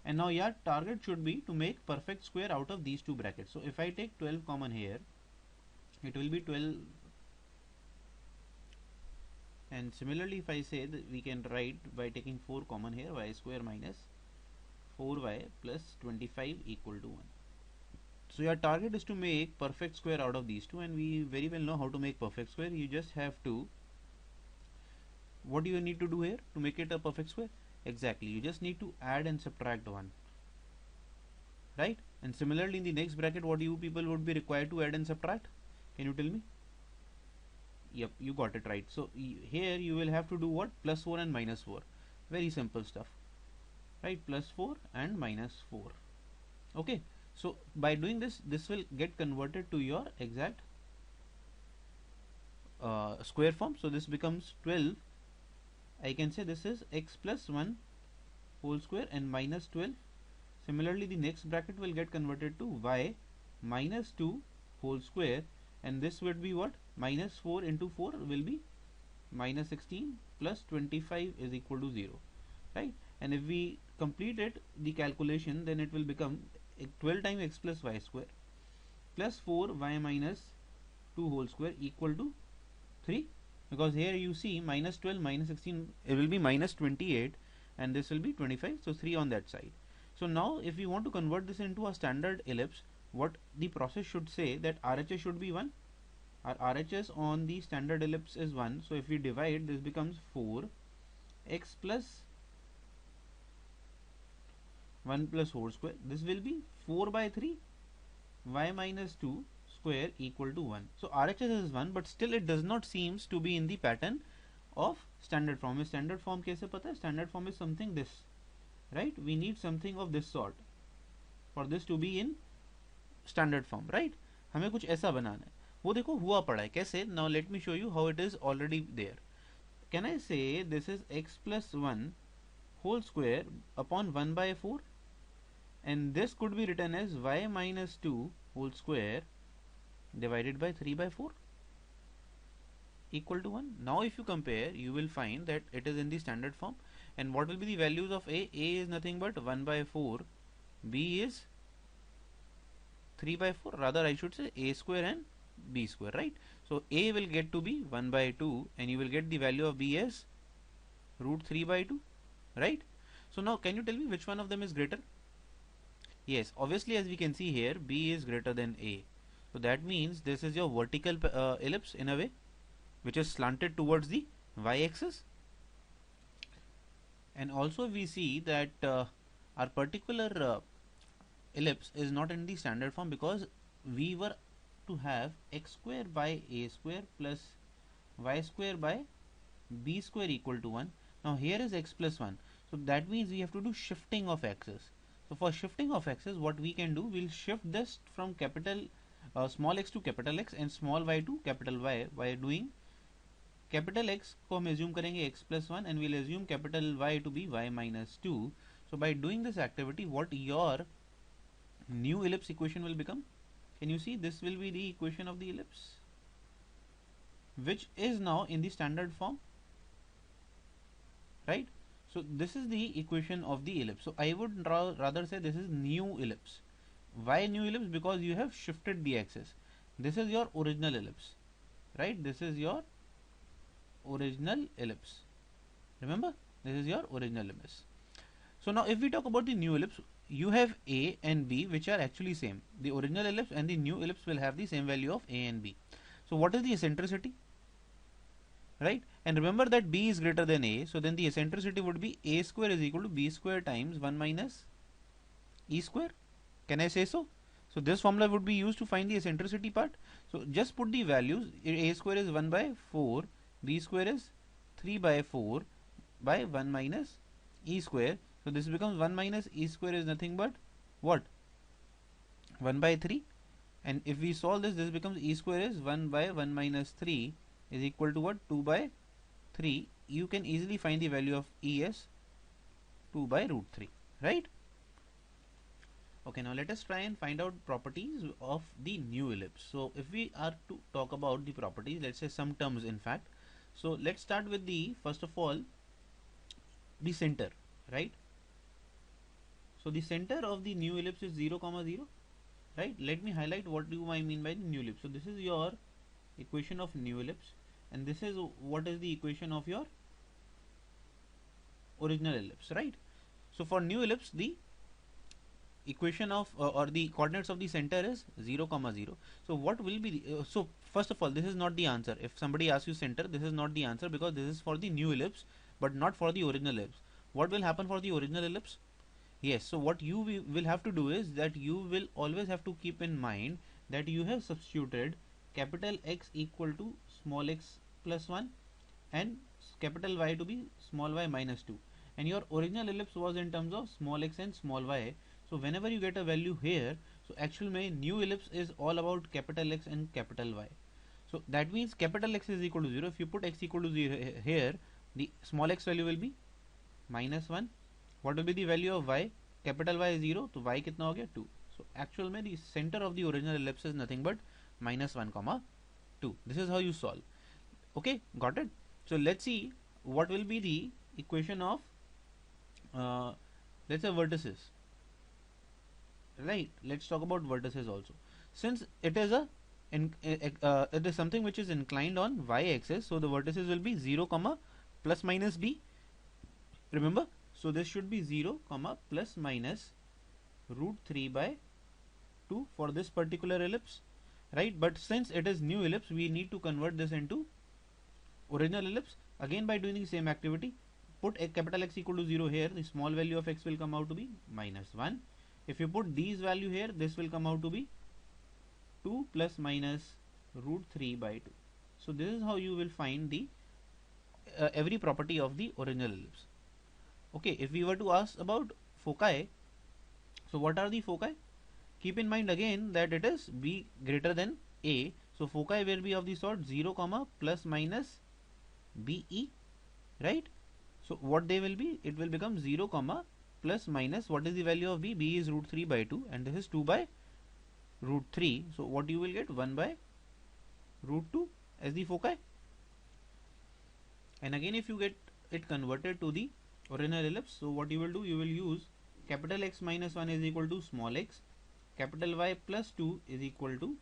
And now your target should be to make perfect square out of these two brackets. So if I take 12 common here, it will be 12. And similarly, if I say that, we can write by taking 4 common here, y square minus 4y plus 25 equal to 1. So your target is to make perfect square out of these two, and we very well know how to make perfect square. You just have to, what do you need to do here to make it a perfect square? Exactly, you just need to add and subtract 1, right? And similarly in the next bracket, what you people would be required to add and subtract? Can you tell me? Yep, you got it right. So here you will have to do what? Plus 4 and minus 4. Very simple stuff, right? Plus 4 and minus 4. Okay, so by doing this, this will get converted to your exact square form. So this becomes 12. I can say this is x plus 1 whole square and minus 12. Similarly, the next bracket will get converted to y minus 2 whole square, and this would be what? Minus 4 into 4 will be minus 16 plus 25 is equal to 0, right? And if we complete it, the calculation, then it will become 12 times x plus y square plus 4 y minus 2 whole square equal to 3, because here you see minus 12 minus 16, it will be minus 28, and this will be 25, so 3 on that side. So now if we want to convert this into a standard ellipse, what the process should say, that RHS should be 1. Our RHS on the standard ellipse is 1, so if we divide, this becomes 4 x plus 1 plus whole square. This will be 4 by 3 y minus 2 square equal to 1. So RHS is 1, but still it does not seems to be in the pattern of standard form. Standard form kaise pata hai? Standard form is something this, right? We need something of this sort for this to be in standard form, right? हमें कुछ ऐसा बनाना है. वो देखो हुआ पड़ा है कैसे? Now let me show you how it is already there. Can I say this is x plus 1 whole square upon 1 by 4, and this could be written as y minus 2 whole square divided by 3 by 4 equal to 1. Now if you compare, you will find that it is in the standard form. And what will be the values of a? A is nothing but 1 by 4, b is 3 by 4, rather I should say a square and b square, right? So a will get to be 1 by 2, and you will get the value of b as root 3 by 2, right? So now can you tell me which one of them is greater? Yes, obviously, as we can see here, b is greater than a. So that means this is your vertical ellipse in a way, which is slanted towards the y-axis. And also we see that our particular ellipse is not in the standard form, because we were to have x square by a square plus y square by b square equal to 1. Now here is x plus 1, so that means we have to do shifting of axis. So for shifting of axis, what we can do, we'll shift this from capital small x to capital X and small y to capital Y by doing capital X को हम assume करेंगे x plus 1 and we'll assume capital Y to be y minus 2. So by doing this activity, what your new ellipse equation will become? Can you see? This will be the equation of the ellipse, which is now in the standard form, right? So this is the equation of the ellipse. So I would rather say this is new ellipse. Why new ellipse? Because you have shifted the axis. This is your original ellipse, right? This is your original ellipse. Remember, this is your original ellipse. So now if we talk about the new ellipse, you have a and b which are actually same. The original ellipse and the new ellipse will have the same value of a and b. So what is the eccentricity, right? And remember that b is greater than a, so then the eccentricity would be a square is equal to b square times 1 minus e square. Can I say so? So this formula would be used to find the eccentricity part. So just put the values. A square is 1 by 4, b square is 3 by 4 by 1 minus e square. So this becomes 1 minus e square is nothing but what? 1 by 3. And if we solve this, this becomes e square is 1 by 1 minus 3 is equal to what? 2 by 3. You can easily find the value of e as 2 by root 3, right? Okay, now let us try and find out properties of the new ellipse. So if we are to talk about the properties, let's say some terms in fact. So let's start with the, first of all, the center, right? So the center of the new ellipse is 0, 0, right? Let me highlight what do I mean by the new ellipse. So this is your equation of new ellipse, and this is what is the equation of your original ellipse, right? So for new ellipse, the equation of or the coordinates of the center is 0, 0. So what will be the, so first of all, this is not the answer. If somebody asks you center, this is not the answer, because this is for the new ellipse but not for the original ellipse. What will happen for the original ellipse? Yes, so what you will have to do is that you will always have to keep in mind that you have substituted capital X equal to small x plus 1 and capital Y to be small y minus 2, and your original ellipse was in terms of small x and small y. So whenever you get a value here, so actually my new ellipse is all about capital X and capital Y. So that means capital X is equal to 0. If you put x equal to 0 here, the small x value will be minus 1. What will be the value of y? Capital Y is 0, so y कितना हो गया 2. So actual में the center of the original ellipse is nothing but minus 1 comma 2. This is how you solve. Okay, got it? So let's see what will be the equation of let's say vertices, right? Let's talk about vertices also. Since it is a it is something which is inclined on y-axis, so the vertices will be 0 comma plus minus b. Remember, so this should be 0 comma plus minus root 3 by 2 for this particular ellipse, right? But since it is new ellipse, we need to convert this into original ellipse. Again, by doing the same activity, put a capital X equal to 0 here, the small value of x will come out to be minus 1. If you put these value here, this will come out to be 2 plus minus root 3 by 2. So this is how you will find the every property of the original ellipse. Okay, if we were to ask about foci, so what are the foci? Keep in mind again that it is b greater than a, so foci will be of the sort 0 comma plus minus be, right? So what they will be, it will become 0 comma plus minus, what is the value of b? B is root 3 by 2 and this is 2 by root 3. So what you will get? 1 by root 2 as the foci. And again, if you get it converted to the original ellipse, so what you will do, you will use capital X minus 1 is equal to small x, capital Y plus 2 is equal to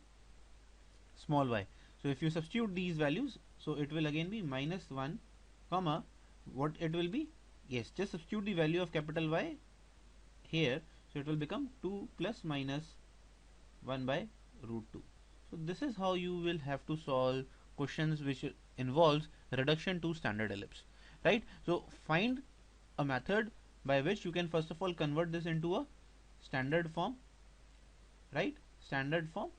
small y. So if you substitute these values, so it will again be minus 1 comma, what it will be? Yes, just substitute the value of capital Y here, so it will become 2 plus minus 1 by root 2. So this is how you will have to solve questions which involves reduction to standard ellipse, right? So find a method by which you can first of all convert this into a standard form, right? Standard form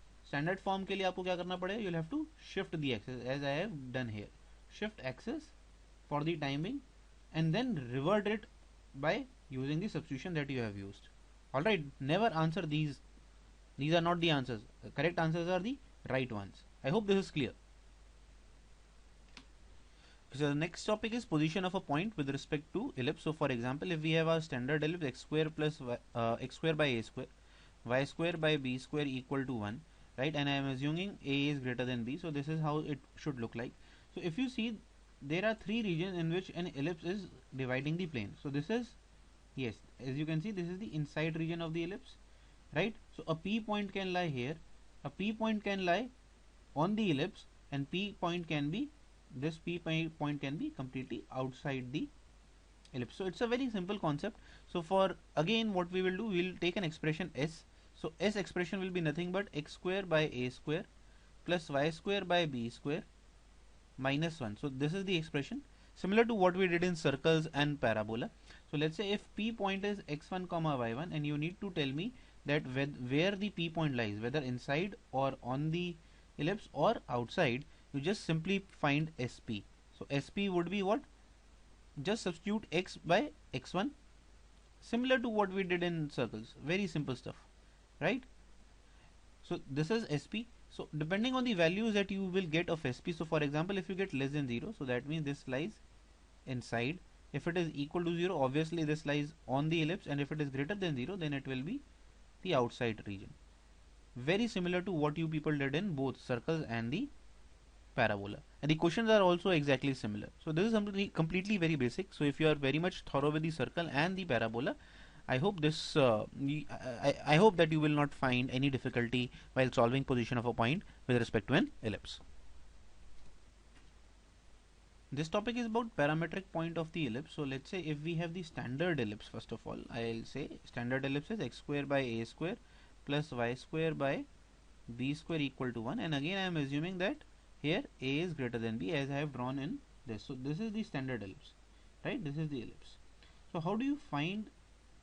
के लिए आपको क्या करना पड़ेगा? You'll have to shift the axis as I have done here. Shift axis for the timing and then revert it by using the substitution that you have used. Alright, never answer these. These are not the answers. The correct answers are the right ones. I hope this is clear. So the next topic is position of a point with respect to ellipse. So for example, if we have a standard ellipse x square plus x square by a square, y square by b square equal to 1, right? And I am assuming a is greater than b. So this is how it should look like. So if you see, there are three regions in which an ellipse is dividing the plane. So this is, yes, as you can see, this is the inside region of the ellipse, right? So a p point can lie here, a p point can lie on the ellipse, and p point can be, this p point can be completely outside the ellipse. So it's a very simple concept. So for again what we will do, we will take an expression s. So s expression will be nothing but x square by a square plus y square by b square minus 1. So this is the expression similar to what we did in circles and parabola. So let's say if p point is x1 comma y1, and you need to tell me that where the p point lies, whether inside or on the ellipse or outside, you just simply find sp. So sp would be what? Just substitute x by x1, similar to what we did in circles. Very simple stuff, right? So this is sp. So depending on the values that you will get of sp, so for example, if you get less than 0, so that means this lies inside. If it is equal to 0, obviously this lies on the ellipse, and if it is greater than 0, then it will be the outside region. Very similar to what you people did in both circles and the parabola, and the questions are also exactly similar. So this is something completely very basic. So if you are very much thorough with the circle and the parabola, I hope this I hope that you will not find any difficulty while solving position of a point with respect to an ellipse. This topic is about parametric point of the ellipse. So let's say if we have the standard ellipse, first of all, I'll say standard ellipse is x square by a square plus y square by b square equal to 1, and again I am assuming that here a is greater than b as I have drawn in this. So this is the standard ellipse, right? This is the ellipse. So how do you find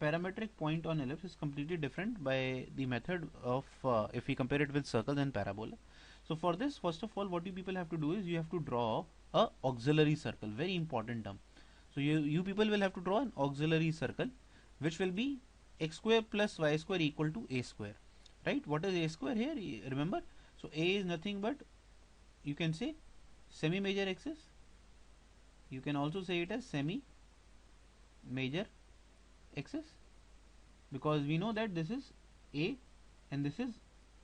parametric point on ellipse? Is completely different by the method of if we compare it with circles and parabola. So for this, first of all, what you people have to do is you have to draw a auxiliary circle. Very important term. So you people will have to draw an auxiliary circle which will be x square plus y square equal to a square, right? What is a square here? Remember, so a is nothing but, you can say, semi major axis. You can also say it as semi major axis, because we know that this is a and this is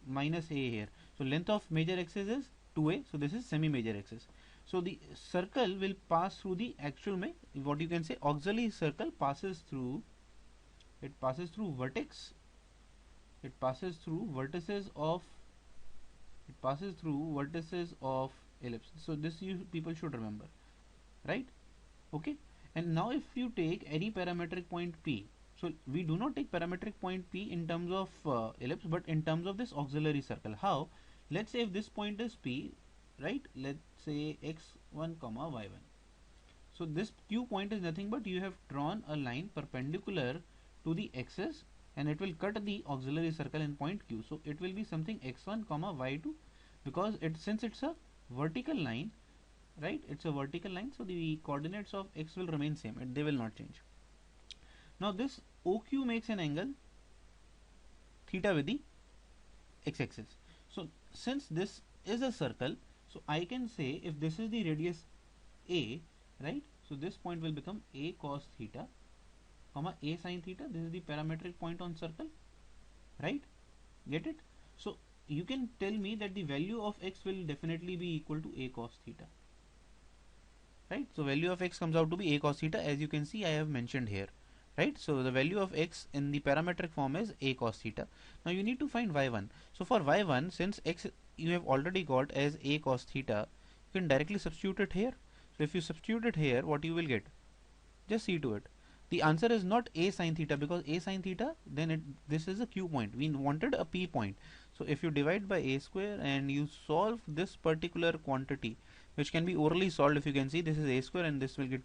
minus a here. So length of major axis is 2a, so this is semi major axis. So the circle will pass through the actual what you can say auxiliary circle passes through, it passes through vertex, it passes through vertices of, it passes through vertices of ellipse. So this you people should remember, right? Okay. And now if you take any parametric point p, so we do not take parametric point p in terms of ellipse, but in terms of this auxiliary circle. How? Let's say if this point is p, right? Let's say x1 comma y1. So this q point is nothing but you have drawn a line perpendicular to the axis, and it will cut the auxiliary circle in point q. So it will be something x1 comma y2, because since it's a vertical line, right? It's a vertical line, so the coordinates of x will remain same, they will not change. Now this OQ makes an angle theta with the x-axis. So since this is a circle, so I can say if this is the radius a, right? So this point will become a cos theta comma a sin theta. This is the parametric point on circle, right? Get it? So you can tell me that the value of x will definitely be equal to a cos theta, right? So value of x comes out to be a cos theta, as you can see I have mentioned here, right? So the value of x in the parametric form is a cos theta. Now you need to find y1. So for y1, since x you have already got as a cos theta, you can directly substitute it here. So if you substitute it here, what you will get? Just see to it. The answer is not a sin theta, because a sin theta, then this is a q point. We wanted a p point. So if you divide by a square and you solve this particular quantity, which can be orally solved, if you can see this is a square and this will get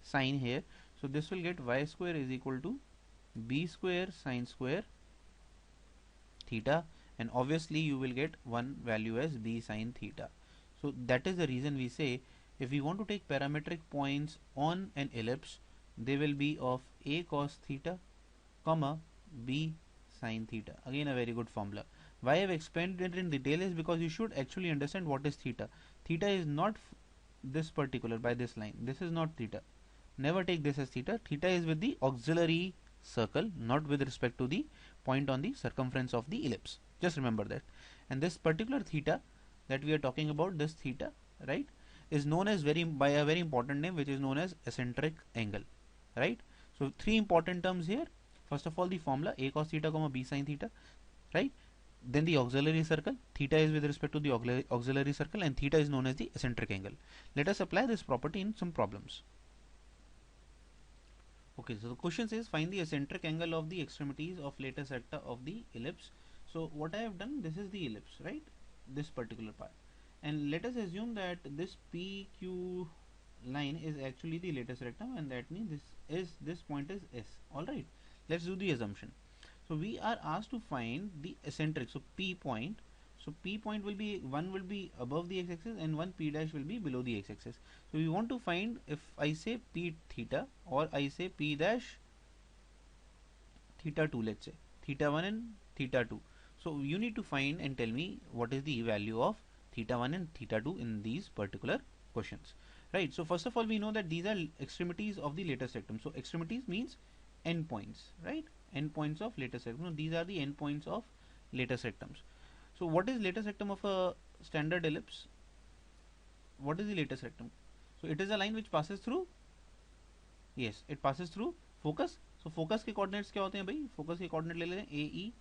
sine here. So this will get y square is equal to b square sine square theta, and obviously you will get one value as b sine theta. So that is the reason we say if we want to take parametric points on an ellipse, they will be of a cos theta comma b sine theta. Again a very good formula. Why I have explained it in detail is because you should actually understand what is theta. Theta is not this particular by this line. This is not theta. Never take this as theta. Theta is with the auxiliary circle, not with respect to the point on the circumference of the ellipse. Just remember that. And this particular theta that we are talking about, this theta, right, is known as by a very important name, which is known as eccentric angle, right? So three important terms here. First of all, the formula a cos theta comma b sin theta, right? Then the auxiliary circle, theta is with respect to the auxiliary circle, and theta is known as the eccentric angle. Let us apply this property in some problems. Okay, so the question says find the eccentric angle of the extremities of lateral sector of the ellipse. So what I have done, this is the ellipse, right? This particular part. And let us assume that this PQ line is actually the lateral rectum, and that means this point is S. Alright, let's do the assumption. So we are asked to find the eccentric, so P point. So P point will be, one will be above the x-axis and one P dash will be below the x-axis. So we want to find, if I say P theta or I say P dash theta 2, let's say theta 1 and theta 2. So you need to find and tell me what is the value of theta 1 and theta 2 in these particular questions, right? So first of all, we know that these are extremities of the lateral rectum. So extremities means endpoints, right? Endpoints of lateral rectum. No, these are the endpoints of lateral rectums. So what is lateral rectum of a standard ellipse? What is the lateral rectum? So it is a line which passes through, yes, it passes through focus. So focus के coordinates क्या होते हैं भाई? Focus के coordinate ले लेते हैं AE,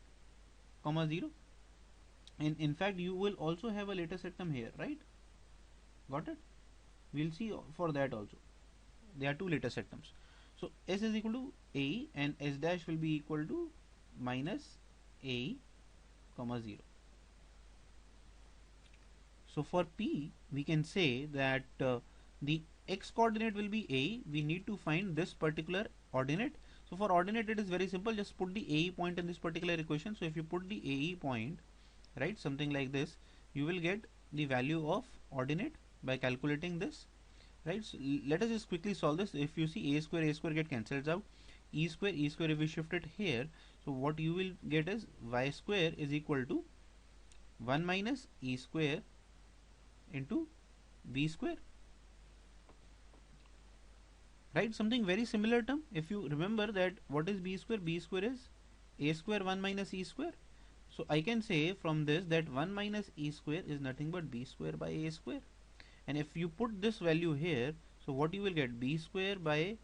0, and in fact you will also have a lateral rectum here, right? Got it? We'll see for that also. There are two lateral rectums. So S is equal to AE and S dash will be equal to minus AE, 0. So for P, we can say that the x coordinate will be AE. We need to find this particular ordinate. So for ordinate, it is very simple. Just put the AE point in this particular equation. So if you put the AE point, right, something like this, you will get the value of ordinate by calculating this, right? So let us just quickly solve this. If you see a square get cancels out, e square if we shift it here, so what you will get is y square is equal to 1 minus e square into b square, right? Something very similar term. If you remember that what is b square is a square 1 minus e square. So I can say from this that 1 minus e square is nothing but b square by a square. And if you put this value here, so what you will get, b square by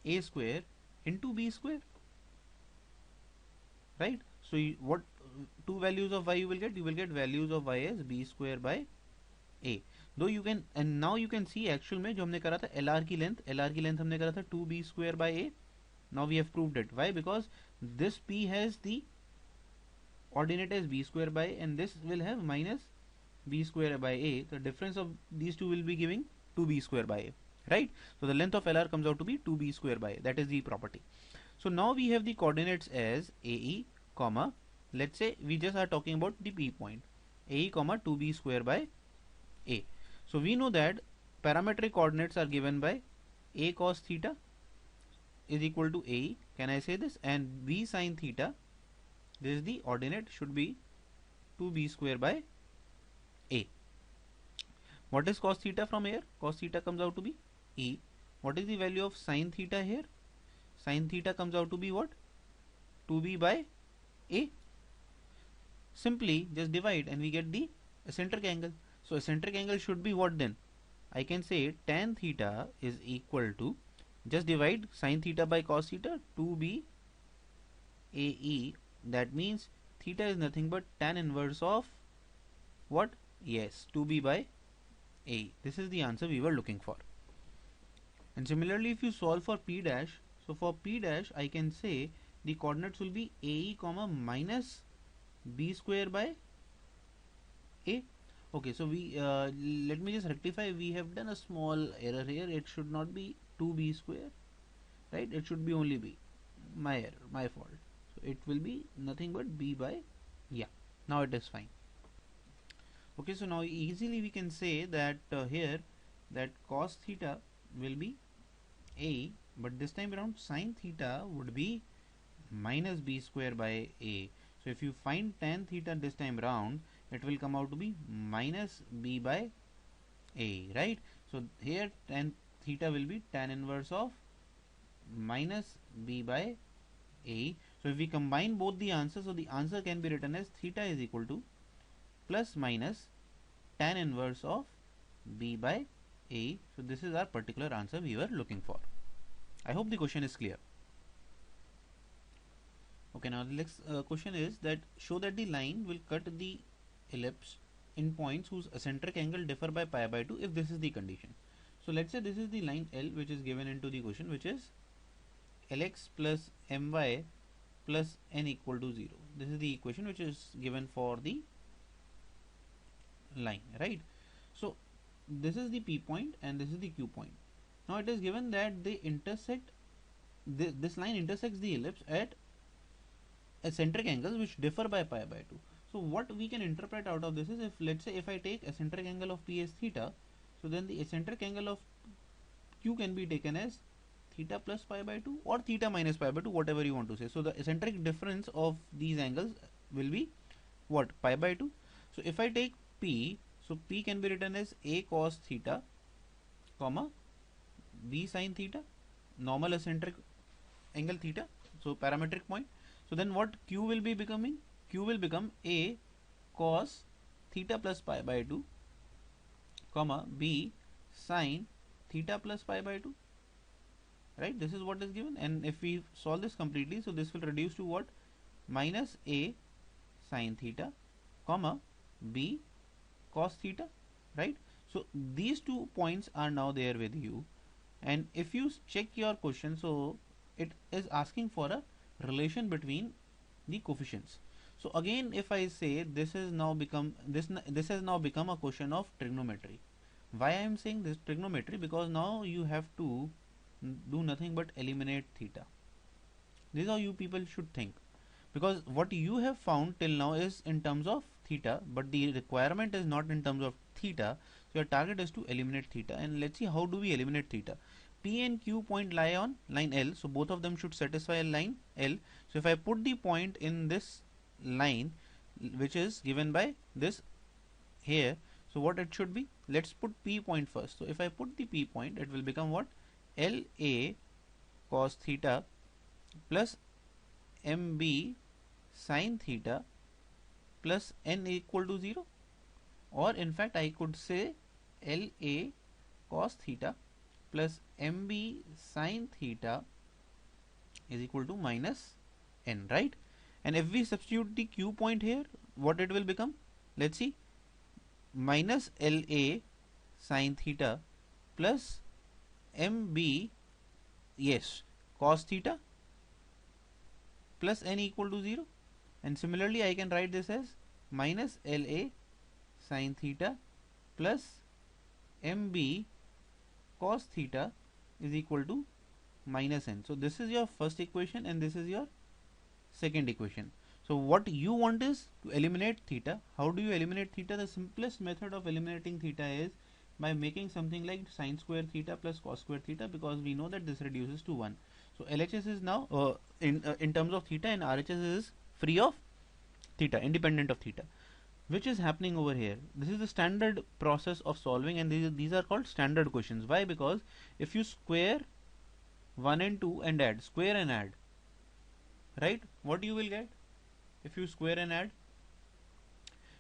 a square into b square, right? So what two values of y you will get? You will get values of y as b square by a. Though you can, and now you can see actual में जो हमने करा था LR की length हमने करा था 2b square by a. Now we have proved it. Why? Because this p has the ordinate as b square by, and this will have minus b square by a. The difference of these two will be giving 2b square by a, right? So the length of LR comes out to be 2b square by a. That is the property. So now we have the coordinates as AE, comma, let's say we just are talking about the P point, AE, comma 2b square by a. So we know that parametric coordinates are given by a cos theta is equal to AE. Can I say this? And b sin theta, this is the ordinate, should be 2b square by a. What is cos theta from here? Cos theta comes out to be E. What is the value of sin theta here? Sin theta comes out to be what? 2b by a. Simply just divide and we get the eccentric angle. So eccentric angle should be what then? I can say tan theta is equal to, just divide sin theta by cos theta, 2b AE. That means theta is nothing but tan inverse of what? Yes, 2b by a. This is the answer we were looking for. And similarly, if you solve for p dash, so for p dash I can say the coordinates will be AE, comma minus b square by a. Okay, so we let me just rectify. We have done a small error here. It should not be 2b square, right? It should be only b. My error, my fault. So it will be nothing but b by, yeah, now it is fine. Okay, so now easily we can say that here that cos theta will be a, but this time around sin theta would be minus b square by a. So if you find tan theta this time round, it will come out to be minus b by a, right? So here tan theta will be tan inverse of minus b by a. So if we combine both the answers, so the answer can be written as theta is equal to plus minus tan inverse of b by a. So this is our particular answer we were looking for. I hope the question is clear. Okay, now the next question is that show that the line will cut the ellipse in points whose eccentric angle differ by pi by 2 if this is the condition. So let's say this is the line L which is given into the question, which is Lx plus my plus n equal to 0. This is the equation which is given for the line, right? So this is the P point and this is the Q point. Now it is given that they intersect, this line intersects the ellipse at eccentric angles which differ by pi by 2. So what we can interpret out of this is, if let's say if I take eccentric angle of P as theta, so then the eccentric angle of Q can be taken as theta plus pi by 2 or theta minus pi by 2, whatever you want to say. So the eccentric difference of these angles will be what? Pi by 2. So if I take P, so P can be written as a cos theta comma b sin theta, normal eccentric angle theta, so parametric point. So then what Q will be becoming? Q will become a cos theta plus pi by 2 comma b sin theta plus pi by 2, right? This is what is given, and if we solve this completely, so this will reduce to what? Minus a sin theta comma b cos theta, right? So these 2 points are now there with you, and if you check your question, so it is asking for a relation between the coefficients. So again, if I say this has now become this has now become a question of trigonometry. Why I am saying this trigonometry? Because now you have to do nothing but eliminate theta. This is how you people should think, because what you have found till now is in terms of theta, but the requirement is not in terms of theta. So your target is to eliminate theta, and let's see how do we eliminate theta. P and Q point lie on line L, so both of them should satisfy line L. So if I put the point in this line which is given by this here, so what it should be? Let's put P point first. So if I put the P point, it will become what? LA cos theta plus MB sin theta plus n equal to 0, or in fact I could say LA cos theta plus MB sin theta is equal to minus n, right? And if we substitute the Q point here, what it will become? Let's see, minus LA sin theta plus MB, yes, cos theta plus n equal to 0, and similarly I can write this as minus LA sin theta plus MB cos theta is equal to minus n. So this is your first equation and this is your second equation. So what you want is to eliminate theta. How do you eliminate theta? The simplest method of eliminating theta is by making something like sine square theta plus cos square theta, because we know that this reduces to 1. So LHS is now in terms of theta, and RHS is free of theta, independent of theta. Which is happening over here? This is the standard process of solving, and these are called standard questions. Why? Because if you square 1 and 2 and add, square and add, right, what you will get? If you square and add,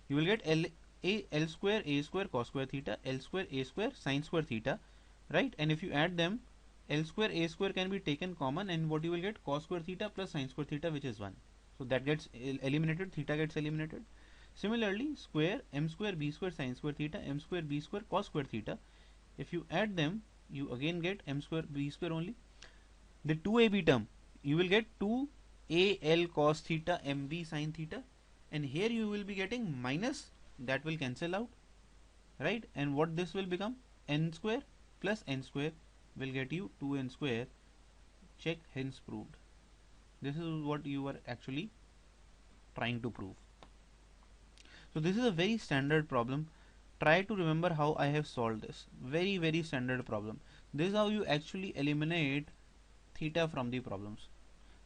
you will get L square a square cos square theta, L square a square sin square theta, right? And if you add them, L square a square can be taken common, and what you will get? Cos square theta plus sin square theta, which is 1. So that gets eliminated, theta gets eliminated. Similarly, square m square b square sin square theta, m square b square cos square theta. If you add them, you again get m square b square only. The 2ab term, you will get 2al cos theta mb sin theta, and here you will be getting minus, that will cancel out, right? And what this will become, n square plus n square will get you 2n square. Check, hence proved. This is what you were actually trying to prove. So this is a very standard problem. Try to remember how I have solved this. Very, very standard problem. This is how you actually eliminate theta from the problems.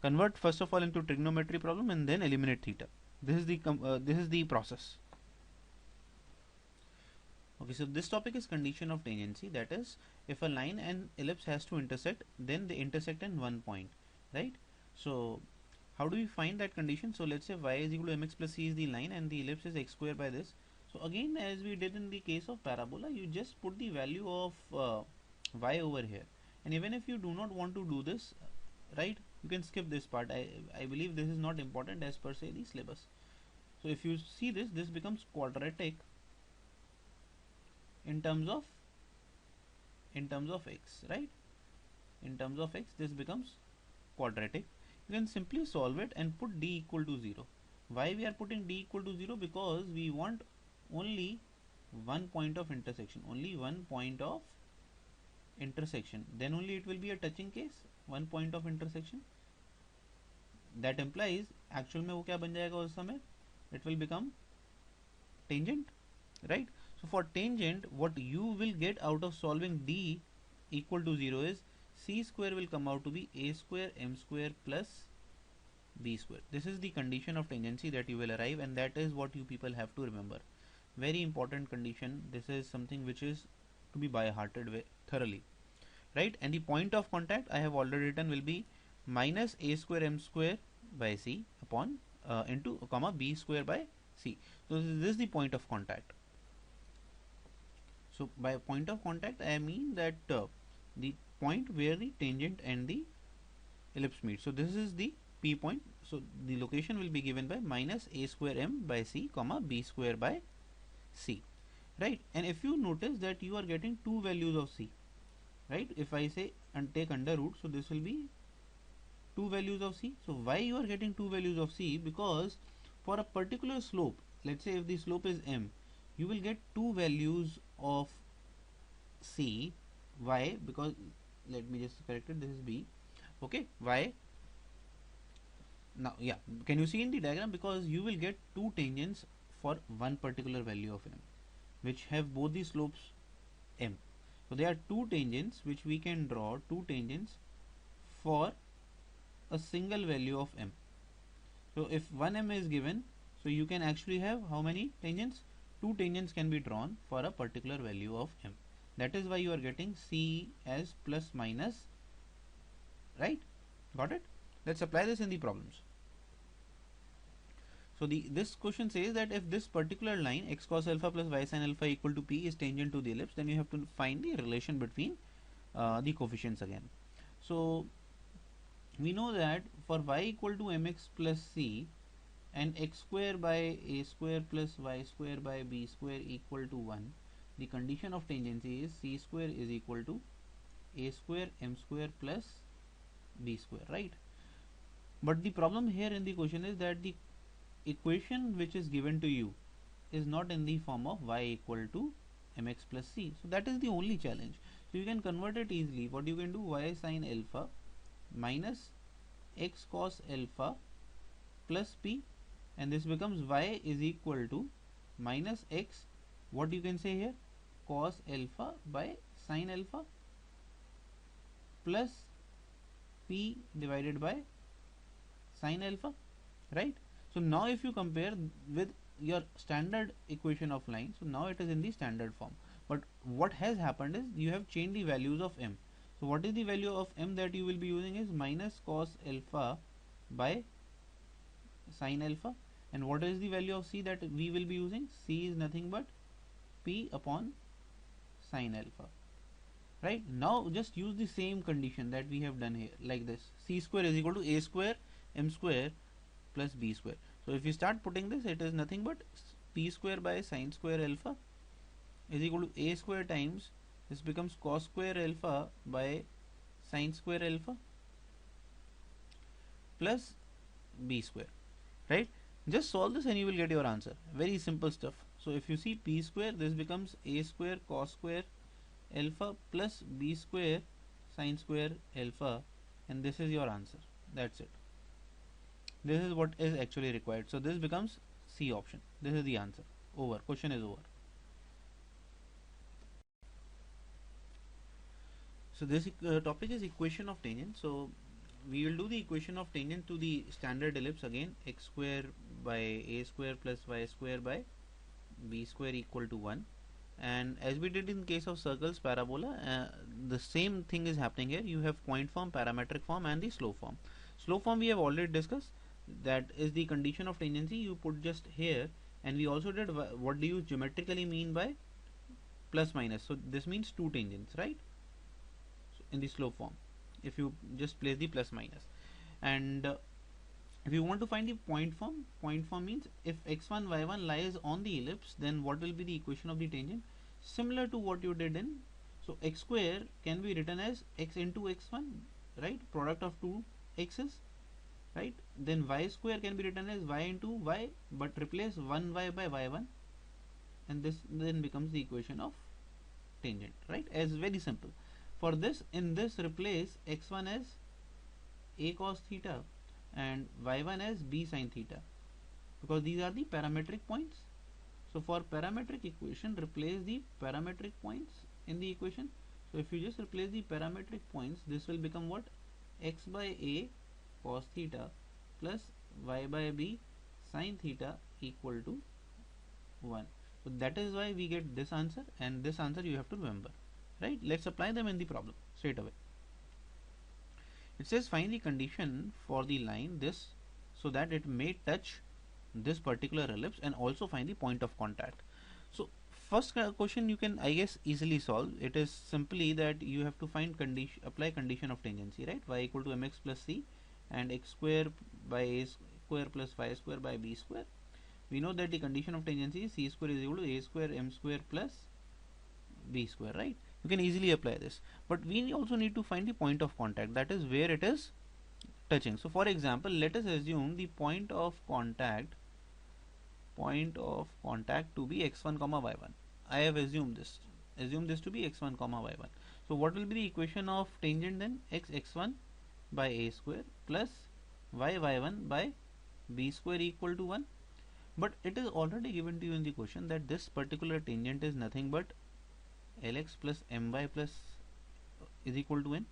Convert first of all into trigonometry problem and then eliminate theta. This is the process. Okay, so this topic is condition of tangency. That is, if a line and ellipse has to intersect, then they intersect in one point, right? So how do we find that condition? So let's say y is equal to mx plus c is the line and the ellipse is x square by this. So again, as we did in the case of parabola, you just put the value of y over here. And even if you do not want to do this, right, you can skip this part. I believe this is not important as per se the syllabus. So if you see this, this becomes quadratic in terms of x, right? In terms of x, this becomes quadratic. You can simply solve it and put d equal to 0. Why we are putting d equal to 0? Because we want only one point of intersection, then only it will be a touching case, one point of intersection. That implies actual में वो क्या बन जाएगा उस समय? It will become tangent, right? So for tangent, what you will get out of solving d equal to 0 is c square will come out to be a square m square plus b square. This is the condition of tangency that you will arrive, and that is what you people have to remember. Very important condition. This is something which is to be by hearted thoroughly, right? And the point of contact I have already written will be minus a square m square by c upon into comma b square by c. So this is the point of contact. So by point of contact I mean that the point where the tangent and the ellipse meet. So this is the P point. So the location will be given by minus a square m by c comma b square by c, right? And if you notice that you are getting two values of c, right? If I say and take under root, so this will be two values of c. So why you are getting two values of c? Because for a particular slope, let's say if the slope is m, you will get two values of c. Why? Because let me just correct it, this is b. Okay, why? Now yeah, can you see in the diagram? Because you will get two tangents for one particular value of m, which have both the slopes m. So there are two tangents which we can draw, two tangents for a single value of m. So if 1m is given, so you can actually have how many tangents? Two tangents can be drawn for a particular value of m. That is why you are getting c as plus minus, right? Got it? Let's apply this in the problems. So this question says that if this particular line x cos alpha plus y sin alpha equal to p is tangent to the ellipse, then you have to find the relation between the coefficients again. So we know that for y equal to mx plus c and x square by a square plus y square by b square equal to 1, the condition of tangency is c square is equal to a square m square plus b square, right? But the problem here in the question is that the equation which is given to you is not in the form of y equal to mx plus c. So that is the only challenge. So you can convert it easily. What you can do, y sin alpha minus x cos alpha plus p, and this becomes y is equal to minus x, what you can say here, cos alpha by sin alpha plus p divided by sin alpha, right? So now if you compare with your standard equation of line, so now it is in the standard form. But what has happened is you have changed the values of m. So what is the value of m that you will be using is minus cos alpha by sin alpha. And what is the value of c that we will be using? C is nothing but p upon sin alpha. Right, now just use the same condition that we have done here, like this: c square is equal to a square m square plus b square. So if you start putting this, it is nothing but p square by sin square alpha is equal to a square times this becomes cos square alpha by sin square alpha plus b square, right? Just solve this and you will get your answer. Very simple stuff. So if you see p square, this becomes a square cos square alpha plus b square sine square alpha, and this is your answer. That's it. This is what is actually required. So this becomes C option. This is the answer. Over. Question is over. So this topic is equation of tangent. So we will do the equation of tangent to the standard ellipse again. X square by a square plus y square by b square equal to 1. And as we did in case of circles, parabola, the same thing is happening here. You have point form, parametric form, and the slope form. Slope form we have already discussed. That is the condition of tangency. You put just here, and we also did what do you geometrically mean by plus minus. So this means two tangents, right? So in the slope form, if you just place the plus minus, and if you want to find the point form means if x1 y1 lies on the ellipse, then what will be the equation of the tangent? Similar to what you did in, so x square can be written as x into x1, right? Product of two x's, right? Then y square can be written as y into y, but replace 1y by y1, and this then becomes the equation of tangent, right? As very simple. For this, in this replace x1 as a cos theta and y1 as b sin theta, because these are the parametric points. So for parametric equation, replace the parametric points in the equation. So if you just replace the parametric points, this will become what? X by a cos theta plus y by b sin theta equal to 1. So that is why we get this answer, and this answer you have to remember, right? Let's apply them in the problem straight away. It says find the condition for the line this so that it may touch this particular ellipse, and also find the point of contact. So first question you can, I guess, easily solve. It is simply that you have to find condition, apply condition of tangency, right? Y equal to mx plus c, and x square by a square plus y square by b square. We know that the condition of tangency is c square is equal to a square m square plus b square, right? You can easily apply this, but we also need to find the point of contact, that is where it is touching. So for example, let us assume the point of contact to be x1 comma y1. I have assumed this to be x1 comma y1. So what will be the equation of tangent then? x1 by a square plus y1 by b square equal to 1. But it is already given to you in the question that this particular tangent is nothing but lx plus my plus is equal to n.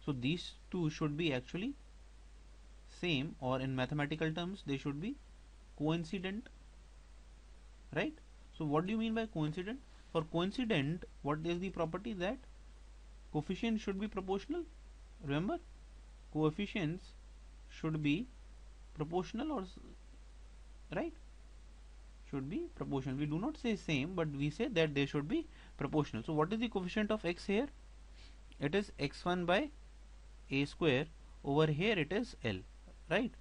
So these two should be actually same, or in mathematical terms they should be coincident, right? So what do you mean by coincident? For coincident, what is the property? That coefficient should be proportional. Remember, coefficients should be proportional, or right, should be proportional. We do not say same, but we say that they should be proportional. So what is the coefficient of x here? It is x1 by a square. Over here it is L, right?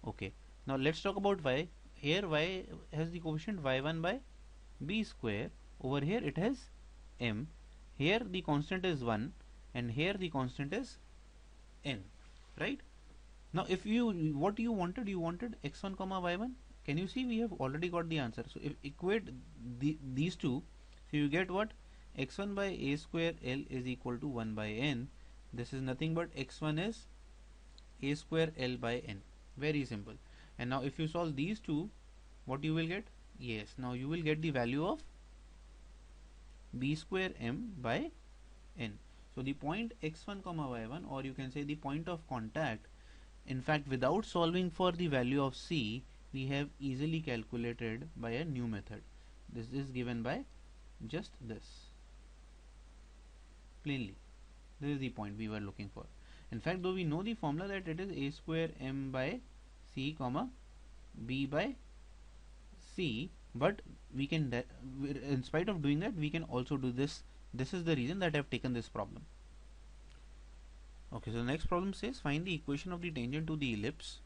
Okay, now let's talk about y. Here y has the coefficient y1 by b square. Over here it has m. Here the constant is 1, and here the constant is n, right? Now if you, what you wanted x1 comma y1. Can you see we have already got the answer? So if equate these two, so you get what? x1 by a square L is equal to 1 by n. This is nothing but x1 is a square L by n. Very simple. And now if you solve these two, what you will get? Yes, now you will get the value of b square m by n. So the point x1 comma y1, or you can say the point of contact, in fact without solving for the value of c, we have easily calculated by a new method. This is given by just this. Plainly, this is the point we were looking for. In fact, though we know the formula that it is a square m by c comma b by c, but we can, in spite of doing that, we can also do this. This is the reason that I have taken this problem. Okay, so the next problem says find the equation of the tangent to the ellipse.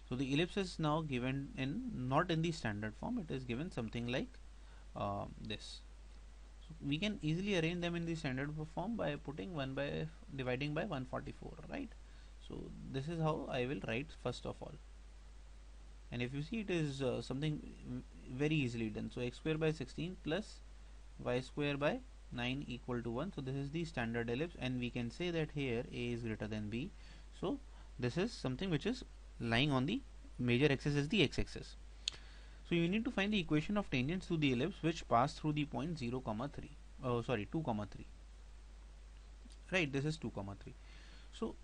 So the ellipse is now given in, not in the standard form, it is given something like this. So we can easily arrange them in the standard form by putting dividing by 144, right? So this is how I will write first of all. and if you see, it is something very easily done. So x square by 16 plus y square by 9 equal to 1. So this is the standard ellipse, and we can say that here a is greater than b. So this is something which is lying on the major axis, is the x-axis. So you need to find the equation of tangents to the ellipse which pass through the point 0 comma 3. Oh sorry, 2 comma 3. Right, this is 2 comma 3. So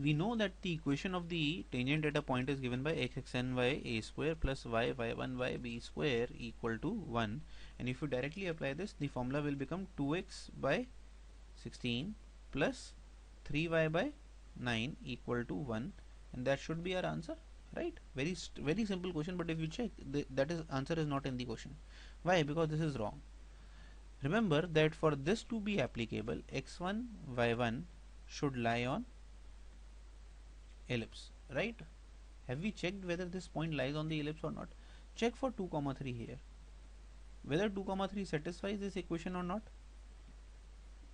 we know that the equation of the tangent at a point is given by x and y a square plus y y1 y b square equal to 1, and if you directly apply this, the formula will become 2x by 16 plus 3y by 9 equal to 1, and that should be our answer, right? Very simple question, but if you check, that is answer is not in the question. Why? Because this is wrong. Remember that for this to be applicable, x1 y1 should lie on ellipse, right? Have we checked whether this point lies on the ellipse or not? Check for 2 comma 3 here, whether 2 comma 3 satisfies this equation or not.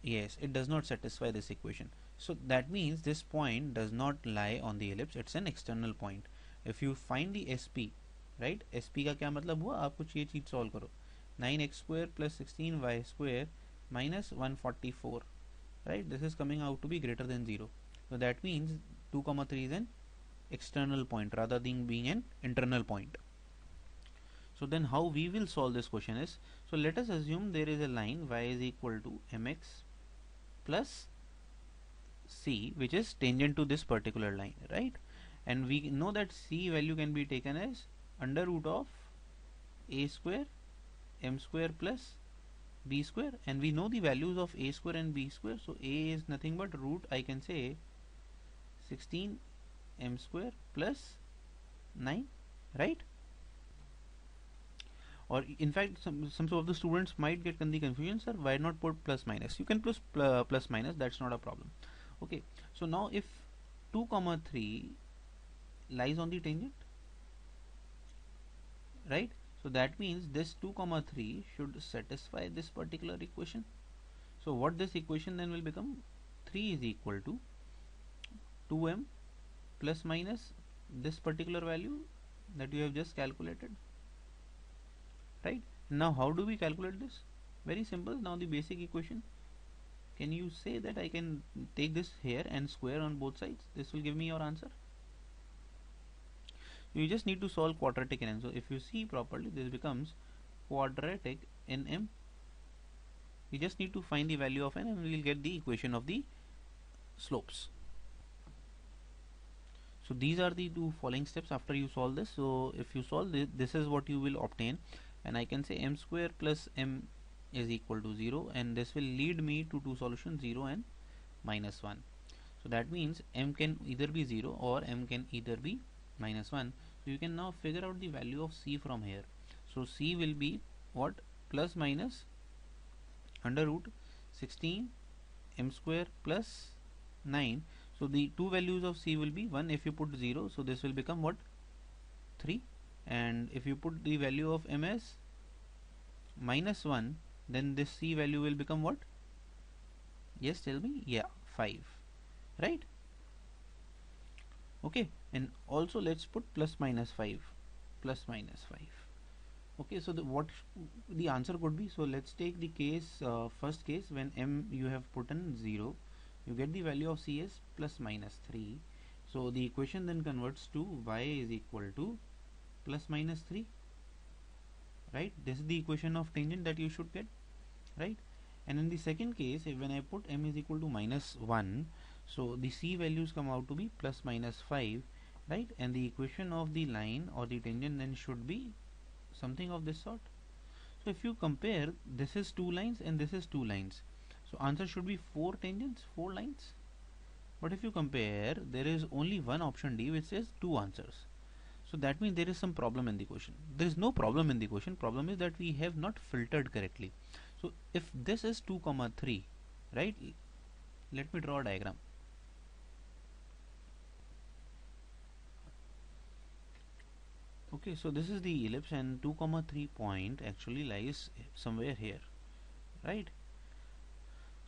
Yes, it does not satisfy this equation. So that means this point does not lie on the ellipse, it's an external point. If you find the SP, right, SP का क्या मतलब हुआ, आप कुछ ये चीज solve करो, 9x square plus 16y square minus 144, right, this is coming out to be greater than 0. So that means 2 comma 3 is an external point rather than being an internal point. So then how we will solve this question is, so let us assume there is a line y is equal to mx plus c, which is tangent to this particular line, right? And we know that c value can be taken as under root of a square m square plus b square, and we know the values of a square and b square. So a is nothing but root, I can say 16 m square plus 9, right? Or in fact, some of the students might get the confusion, sir, why not put plus minus? You can plus plus minus, that's not a problem. Okay, so now if 2 comma 3 lies on the tangent, right, so that means this 2 comma 3 should satisfy this particular equation. So what this equation then will become, 3 is equal to 2m plus minus this particular value that you have just calculated, right? Now how do we calculate this? Very simple. Now the basic equation, can you say that I can take this here and square on both sides? This will give me your answer. You just need to solve quadratic in n. So if you see properly, this becomes quadratic in m. You just need to find the value of n and we will get the equation of the slopes. So these are the two following steps after you solve this. So if you solve this, this is what you will obtain, and I can say m square plus m is equal to 0, and this will lead me to two solutions, 0 and minus 1. So that means m can either be 0 or m can either be minus 1. So you can now figure out the value of c from here. So c will be what? Plus minus under root 16 m square plus 9. So the two values of c will be 1 if you put 0, so this will become what? 3, and if you put the value of m as minus 1, then this c value will become what? Yes, tell me. Yeah, 5, right? Okay, and also let's put plus minus 5, plus minus 5. Okay, so what the answer could be, so let's take the case, first case, when m you have put in 0, you get the value of c as plus minus 3. So the equation then converts to y is equal to plus minus 3, right? This is the equation of tangent that you should get, right? And in the second case, when I put m is equal to minus 1, so the c values come out to be plus minus 5, right? And the equation of the line or the tangent then should be something of this sort. So if you compare, this is 2 lines and this is 2 lines, so answer should be 4 tangents, 4 lines. But if you compare, there is only one option D which says 2 answers. So that means there is some problem in the question. There is no problem in the question. Problem is that we have not filtered correctly. So if this is 2 comma 3, right, let me draw a diagram. Okay, so this is the ellipse and 2 comma 3 point actually lies somewhere here, right?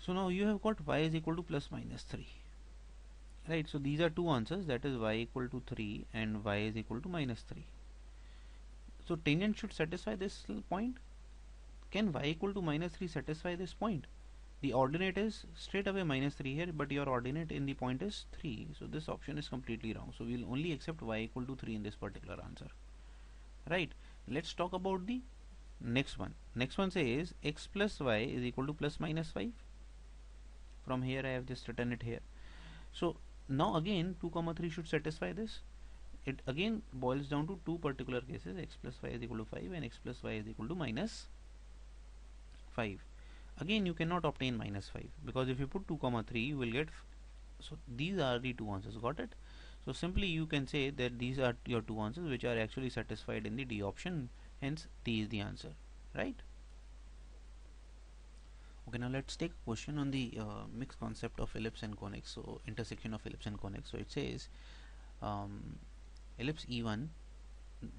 So now you have got y is equal to plus minus 3. right? So these are two answers, that is y equal to 3 and y is equal to minus 3. So tangent should satisfy this point. Can y equal to minus 3 satisfy this point? The ordinate is straight away minus 3 here, but your ordinate in the point is 3, so this option is completely wrong. So we will only accept y equal to 3 in this particular answer, right? Let's talk about the next one. Next one says x plus y is equal to plus minus 5. From here I have just written it here. So now again 2 comma 3 should satisfy this. It again boils down to two particular cases, x plus y is equal to 5 and x plus y is equal to minus 5. Again you cannot obtain minus 5, because if you put 2 comma 3 you will get so these are the two answers. Got it? So simply you can say that these are your two answers which are actually satisfied in the D option, hence D is the answer, right? Okay, now let's take a question on the mixed concept of ellipse and convex, so intersection of ellipse and convex. So it says ellipse E1,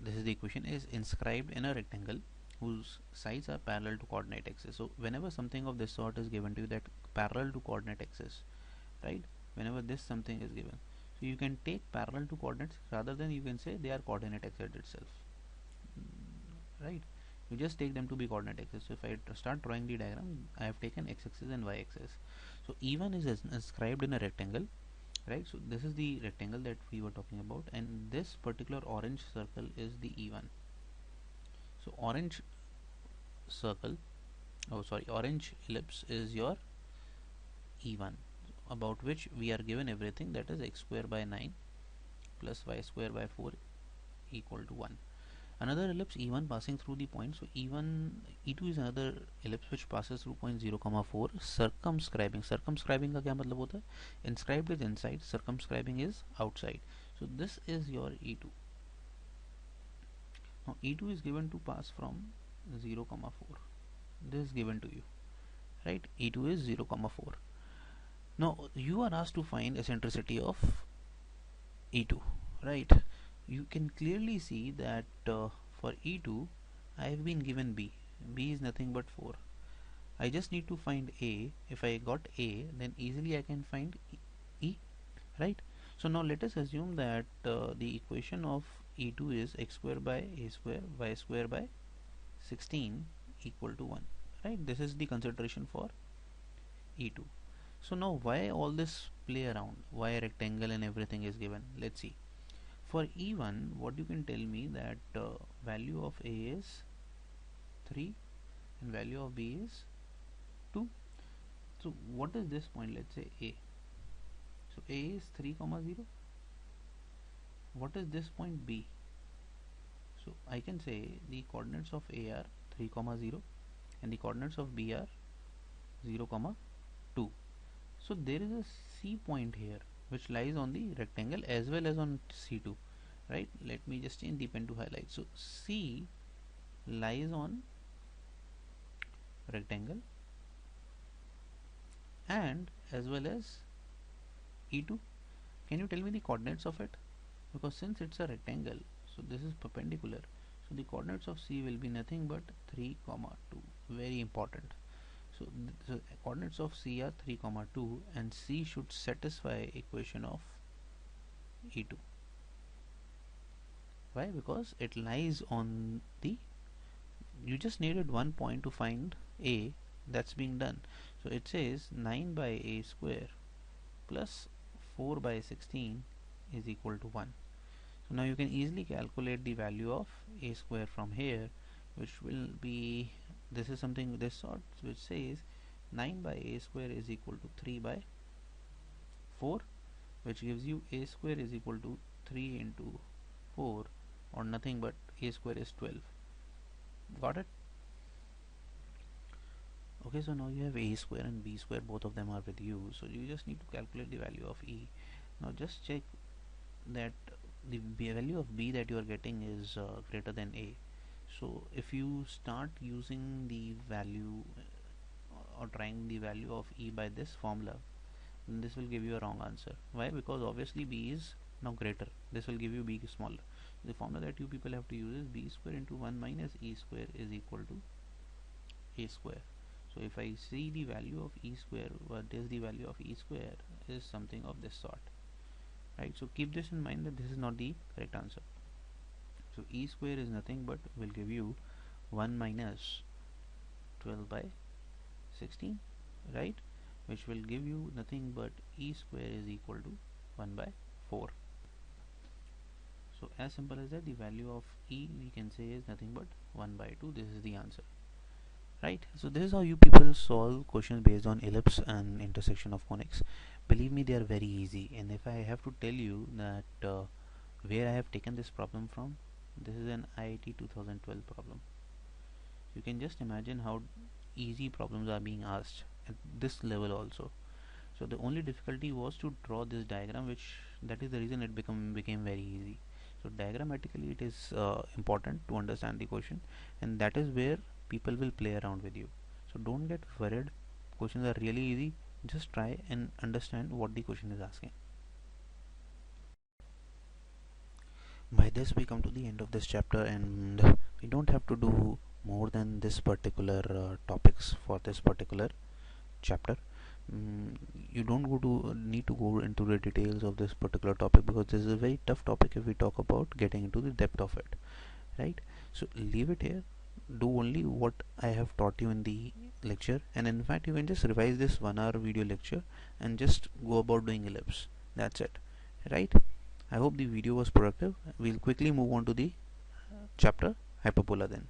this is the equation, is inscribed in a rectangle whose sides are parallel to coordinate axis. So whenever something of this sort is given to you, that parallel to coordinate axis, right, whenever this something is given, so you can take parallel to coordinates rather than you can say they are coordinate axis itself, right? You just take them to be coordinate axis. So if I start drawing the diagram, I have taken x-axis and y-axis. So E1 is inscribed in a rectangle, right? So this is the rectangle that we were talking about, and this particular orange circle is the E1. So orange circle, orange ellipse is your E1, about which we are given everything, that is x square by 9 plus y square by 4 equal to 1. Another ellipse E1 passing through the point, so E2 is another ellipse which passes through point 0, 4, circumscribing का क्या मतलब होता है? Inscribed is inside, circumscribing is outside. So this is your E2. Now E2 is given to pass from 0, 4. This is given to you, right? E2 is 0, 4. Now you are asked to find eccentricity of E2, right? You can clearly see that for E2 I have been given B. B is nothing but 4. I just need to find A. If I got A, then easily I can find E, right? So now let us assume that the equation of E2 is x square by a square y square by 16 equal to 1, right? This is the consideration for E2. So now why all this play around? Why rectangle and everything is given? Let's see. For E1, what you can tell me that value of A is 3 and value of B is 2. So what is this point? Let's say A. So A is 3, 0. What is this point B? So I can say the coordinates of A are 3, 0 and the coordinates of B are 0, 2. So there is a C point here which lies on the rectangle as well as on C2, right? Let me just change the pen to highlight. So C lies on rectangle and as well as E2. Can you tell me the coordinates of it? Because since it's a rectangle, so this is perpendicular, so the coordinates of C will be nothing but 3, 2. Very important. So the coordinates of C are 3, 2 and C should satisfy equation of E2. Why? Because it lies on the, you just needed one point to find A, that's being done. So it says 9 by A square plus 4 by 16 is equal to 1. So now you can easily calculate the value of A square from here, which will be, this is something this sort, which says 9 by A square is equal to 3 by 4, which gives you A square is equal to 3 into 4 or nothing but A square is 12. Got it? Okay, so now you have A square and B square, both of them are with you, so you just need to calculate the value of E. Now just check that the value of B that you are getting is greater than A. So if you start using the value or trying the value of E by this formula, then this will give you a wrong answer. Why? Because obviously B is now greater, this will give you B smaller. The formula that you people have to use is B square into 1 minus E square is equal to A square. So if I see the value of E square, what is the value of E square is something of this sort. right? So keep this in mind that this is not the correct answer. So e square is nothing but will give you 1 minus 12 by 16, right, which will give you nothing but e square is equal to 1 by 4. So as simple as that, the value of e we can say is nothing but 1 by 2. This is the answer, right? So this is how you people solve questions based on ellipse and intersection of conics. Believe me, they are very easy. And if I have to tell you that where I have taken this problem from, this is an IIT 2012 problem. You can just imagine how easy problems are being asked at this level also. So the only difficulty was to draw this diagram, which that is the reason it became very easy. So diagrammatically it is important to understand the question, and that is where people will play around with you. So don't get worried, questions are really easy. Just try and understand what the question is asking. By this we come to the end of this chapter, and we don't have to do more than this particular topics for this particular chapter. You don't need to go into the details of this particular topic, because this is a very tough topic if we talk about getting into the depth of it, right? So leave it here, do only what I have taught you in the lecture, and in fact you can just revise this 1 hour video lecture and just go about doing ellipse. That's it, right? I hope the video was productive. We'll quickly move on to the chapter hyperbola then.